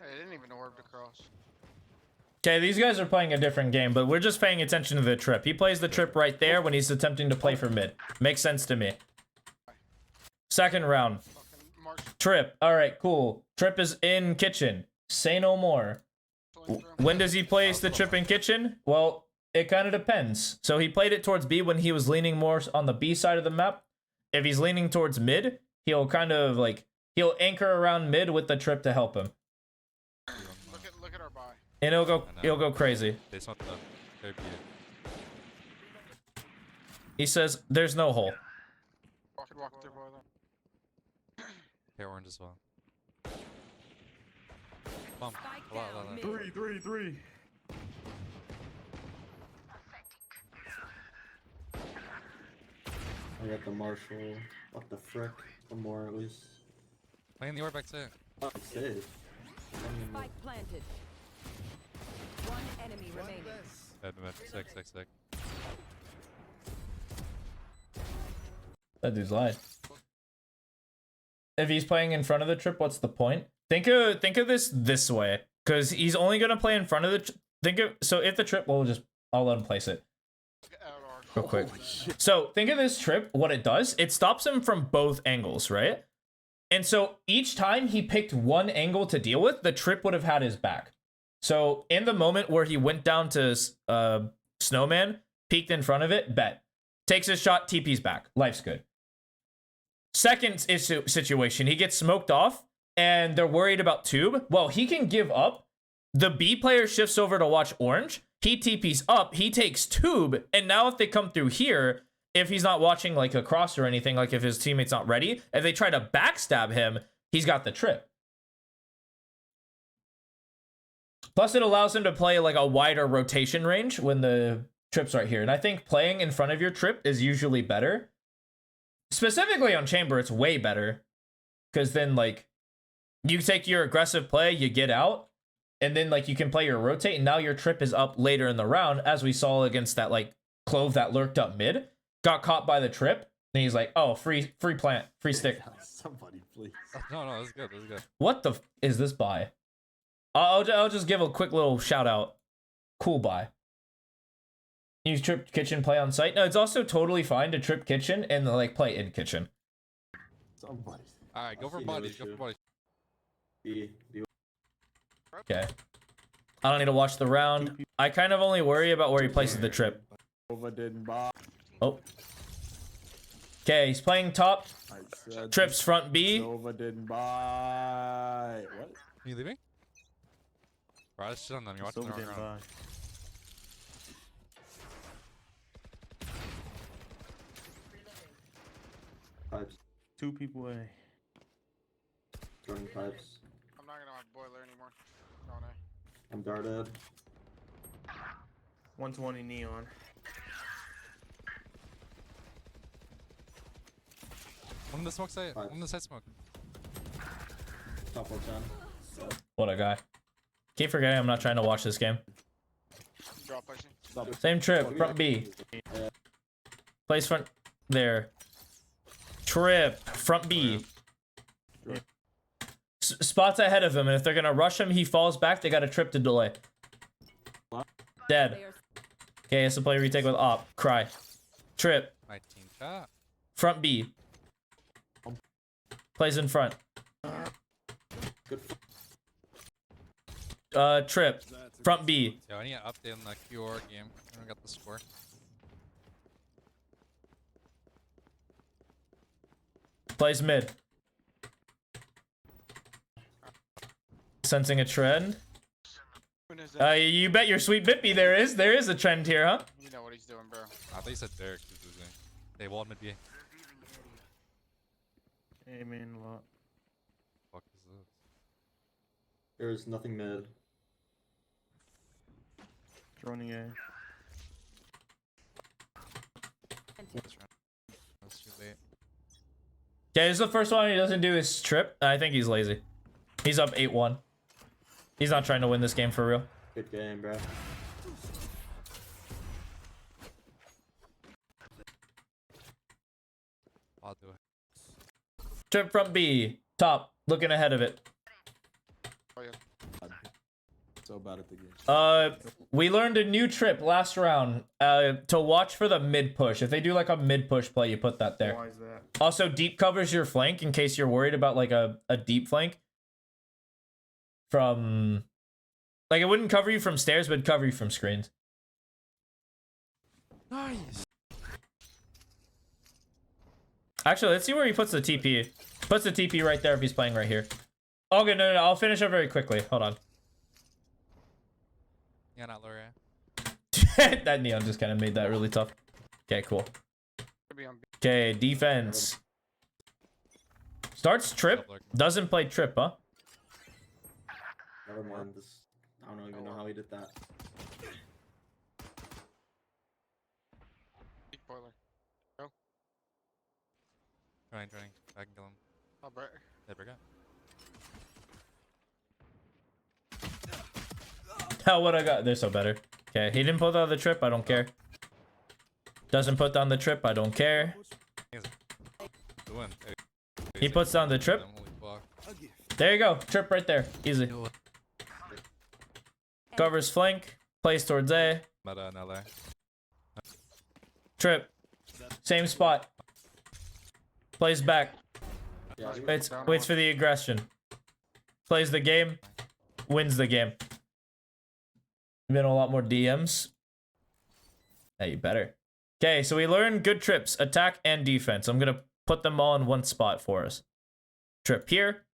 I didn't even orb to cross. Okay, these guys are playing a different game, but we're just paying attention to the trip. He plays the trip right there when he's attempting to play for mid. Makes sense to me. Second round. Trip. All right, cool. Trip is in kitchen. Say no more. When does he place the trip in kitchen? Well, it kind of depends. So he played it towards B when he was leaning more on the B side of the map. If he's leaning towards mid, he'll kind of like, he'll anchor around mid with the trip to help him. Look at our buy. And it'll go crazy. They want the care B. He says there's no hole. Walk through boiler. Okay, orange as well. Bump. A lot. 3. I got the Marshall. What the frick? One more at least. Playing the orb back to. Oh, safe. Spike planted. One enemy remaining. Dead. Sick. That dude's lied. If he's playing in front of the trip, what's the point? Think of this way, because he's only gonna play in front of the. So if the trip, I'll let him place it real quick. So think of this trip. What it does, it stops him from both angles, right? And so each time he picked one angle to deal with, the trip would have had his back. So in the moment where he went down to Snowman, peeked in front of it, bet. Takes his shot, TP's back. Life's good. Second situation, he gets smoked off, and they're worried about Tube. Well, he can give up. The B player shifts over to watch Orange. He TP's up, he takes Tube, and now if they come through here, if he's not watching like a cross or anything, like if his teammate's not ready, if they try to backstab him, he's got the trip. Plus, it allows him to play like a wider rotation range when the trip's right here. And I think playing in front of your trip is usually better. Specifically on Chamber, it's way better. Because then, like, you take your aggressive play, you get out, and then, like, you can play your rotate, and now your trip is up later in the round, as we saw against that, like, Clove that lurked up mid. Got caught by the trip, and he's like, oh, free plant, free stick. Somebody, please. No, that's good. What the is this buy? I'll just give a quick little shout out. Cool buy. Use trip kitchen play on site. No, it's also totally fine to trip kitchen and like play in kitchen. Somebody. All right, go for bodies. Go for bodies. Okay. I don't need to watch the round. I kind of only worry about where he places the trip. Oh. Okay, he's playing top. Trips front B. Nova didn't buy. What? Are you leaving? Bro, that's shit on them. You're watching the wrong round. Pipes. 2 people A. Joining pipes. I'm not gonna have boiler anymore. No, no. I'm darted. 120 neon. One in the smoke side. One in the side smoke. Top 110. What a guy. Keep forgetting I'm not trying to watch this game. Drop pushing. Same trip, front B. Place front there. Trip, front B. Spots ahead of him, and if they're gonna rush him, he falls back. They got a trip to delay. Dead. Okay, it's a play retake with op. Cry. Trip. 19 shot. Front B. Plays in front. Trip. Front B. Yo, I need an update on the QR game. I don't got the score. Plays mid. Sensing a trend. You bet your sweet Bippy there is a trend here, huh? You know what he's doing, bro. I thought you said Derek was losing. They walled mid B. Amen a lot. Fuck is this? There's nothing mid. Droning A. That's too late. Okay, this is the first one he doesn't do his trip. I think he's lazy. He's up 8-1. He's not trying to win this game for real. Good game, bro. I'll do it. Trip front B. Top. Looking ahead of it. Oh, yeah. So bad at the game. We learned a new trip last round. To watch for the mid push. If they do like a mid push play, you put that there. Why is that? Also, deep covers your flank in case you're worried about like a deep flank. From... Like, it wouldn't cover you from stairs, but it'd cover you from screens. Nice. Actually, let's see where he puts the TP. Puts the TP right there if he's playing right here. Okay, no, I'll finish up very quickly. Hold on. Yeah, not Laura. That neon just kind of made that really tough. Okay, cool. be on B. Okay, defense. Starts trip. Doesn't play trip, huh? Never mind this. I don't even know how he did that. Big boiler. Trying. I can kill him. Oh, bro. There we go. Hell, what I got? They're so better. Okay, he didn't put down the trip. I don't care. Doesn't put down the trip. I don't care. The win. He puts down the trip. Holy fuck. There you go. Trip right there. Easy. Covers flank. Plays towards A. Meta in LA. Trip. Same spot. Plays back. Yeah, Waits for the aggression. Plays the game. Wins the game. Been a lot more DMs. Yeah, you better. Okay, so we learned good trips, attack and defense. I'm gonna put them all in one spot for us. Trip here.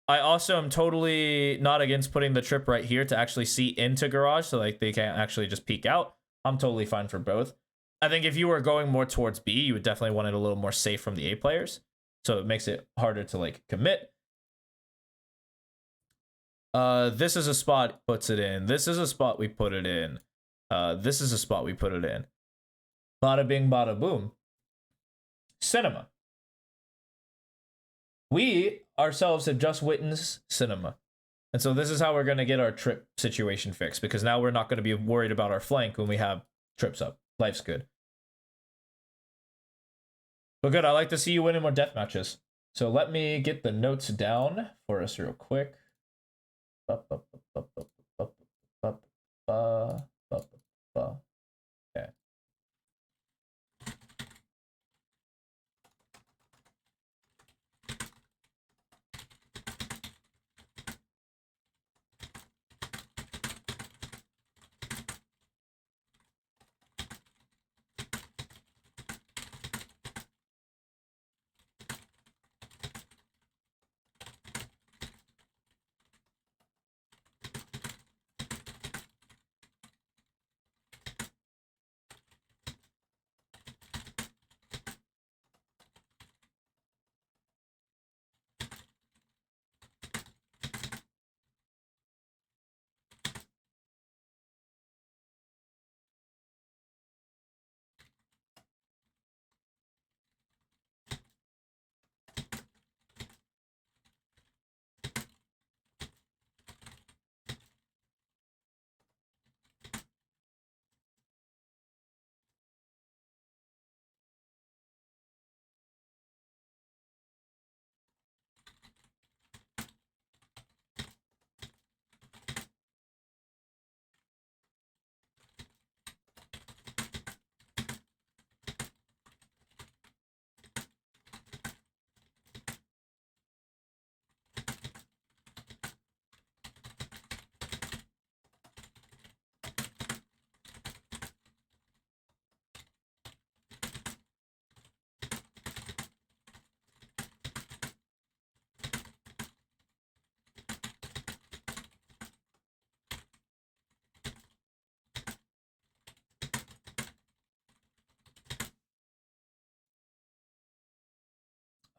I also am totally not against putting the trip right here to actually see into garage, so like they can't actually just peek out. I'm totally fine for both. I think if you were going more towards B, you would definitely want it a little more safe from the A players, so it makes it harder to like commit. This is a spot puts it in. This is a spot we put it in. This is a spot we put it in. Bada bing, bada boom. Cinema. We ourselves have just witnessed cinema. And so this is how we're going to get our trip situation fixed, because now we're not going to be worried about our flank when we have trips up. Life's good. But good, I like to see you winning more death matches. So let me get the notes down for us real quick. Okay.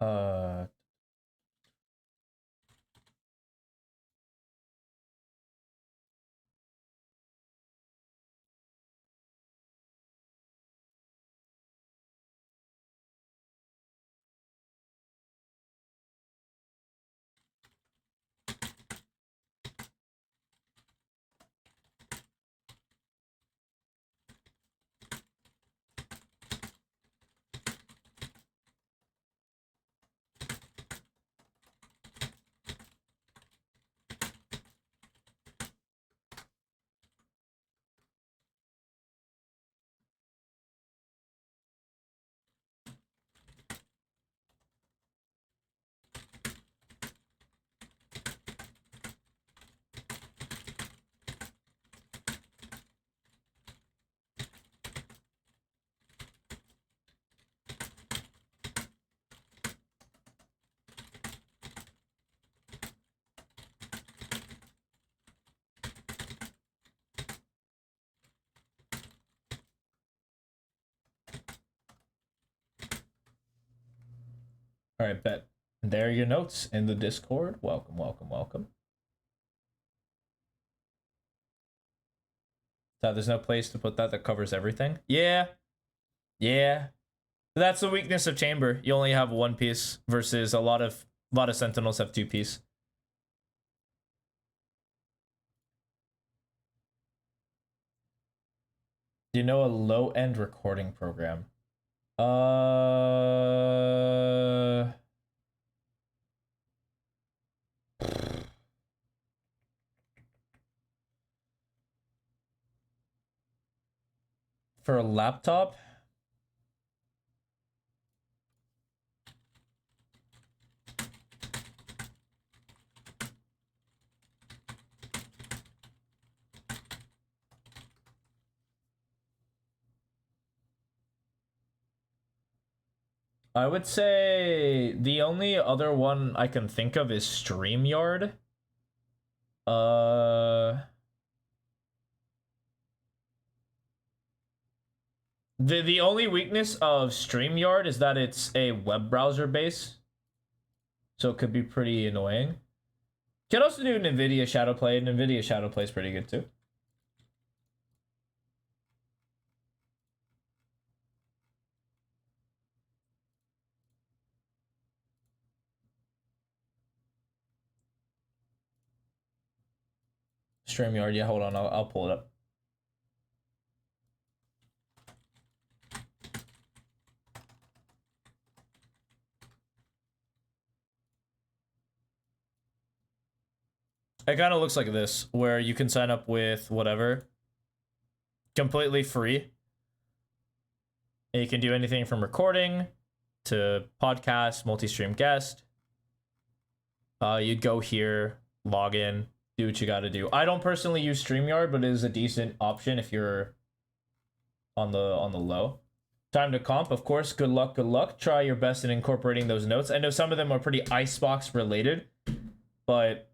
Uh, All right, bet. There are your notes in the Discord. Welcome, welcome, welcome. So there's no place to put that covers everything. Yeah. Yeah. That's the weakness of Chamber. You only have one piece versus a lot of Sentinels have two piece. Do you know a low-end recording program? For a laptop? I would say the only other one I can think of is StreamYard. The only weakness of StreamYard is that it's a web browser base. So it could be pretty annoying. Can also do an NVIDIA Shadowplay, and NVIDIA Shadowplay is pretty good too. StreamYard, yeah, hold on, I'll pull it up. It kind of looks like this, where you can sign up with whatever, completely free. And you can do anything from recording to podcast, multi-stream guest. You go here, log in, do what you got to do. I don't personally use StreamYard, but it is a decent option if you're on the low. Time to comp, of course. Good luck, good luck. Try your best in incorporating those notes. I know some of them are pretty Icebox related, but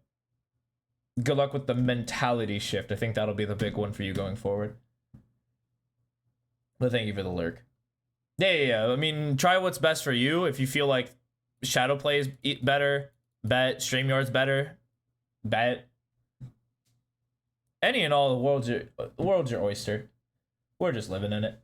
good luck with the mentality shift. I think that'll be the big one for you going forward. But thank you for the lurk. Yeah. I mean, try what's best for you. If you feel like Shadowplay is better, bet. StreamYard's better, bet. Any and all, the world's your oyster. We're just living in it.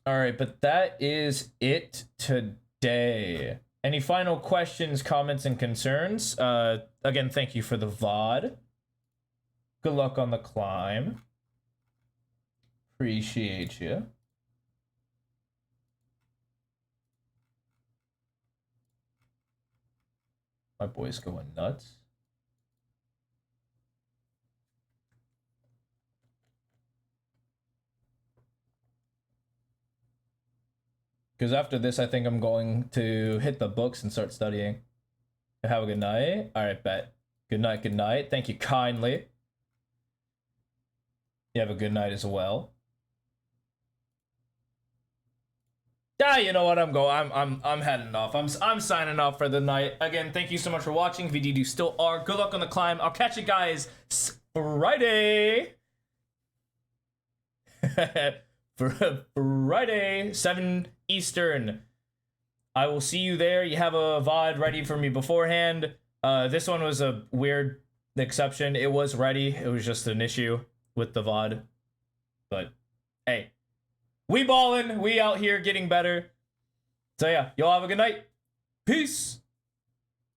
All right, but that is it today. Any final questions, comments, and concerns? Again, thank you for the VOD. Good luck on the climb. Appreciate you. My boy's going nuts. Because after this, I think I'm going to hit the books and start studying. Have a good night. All right, bet. Good night, good night. Thank you kindly. You have a good night as well. Yeah, you know what? I'm heading off. I'm signing off for the night. Again, thank you so much for watching. VDD still are. Good luck on the climb. I'll catch you guys Friday. For Friday, 7 Eastern. I will see you there. You have a VOD ready for me beforehand. This one was a weird exception. It was ready. It was just an issue with the VOD. But hey, we ballin'. We out here getting better. So yeah, y'all have a good night. Peace.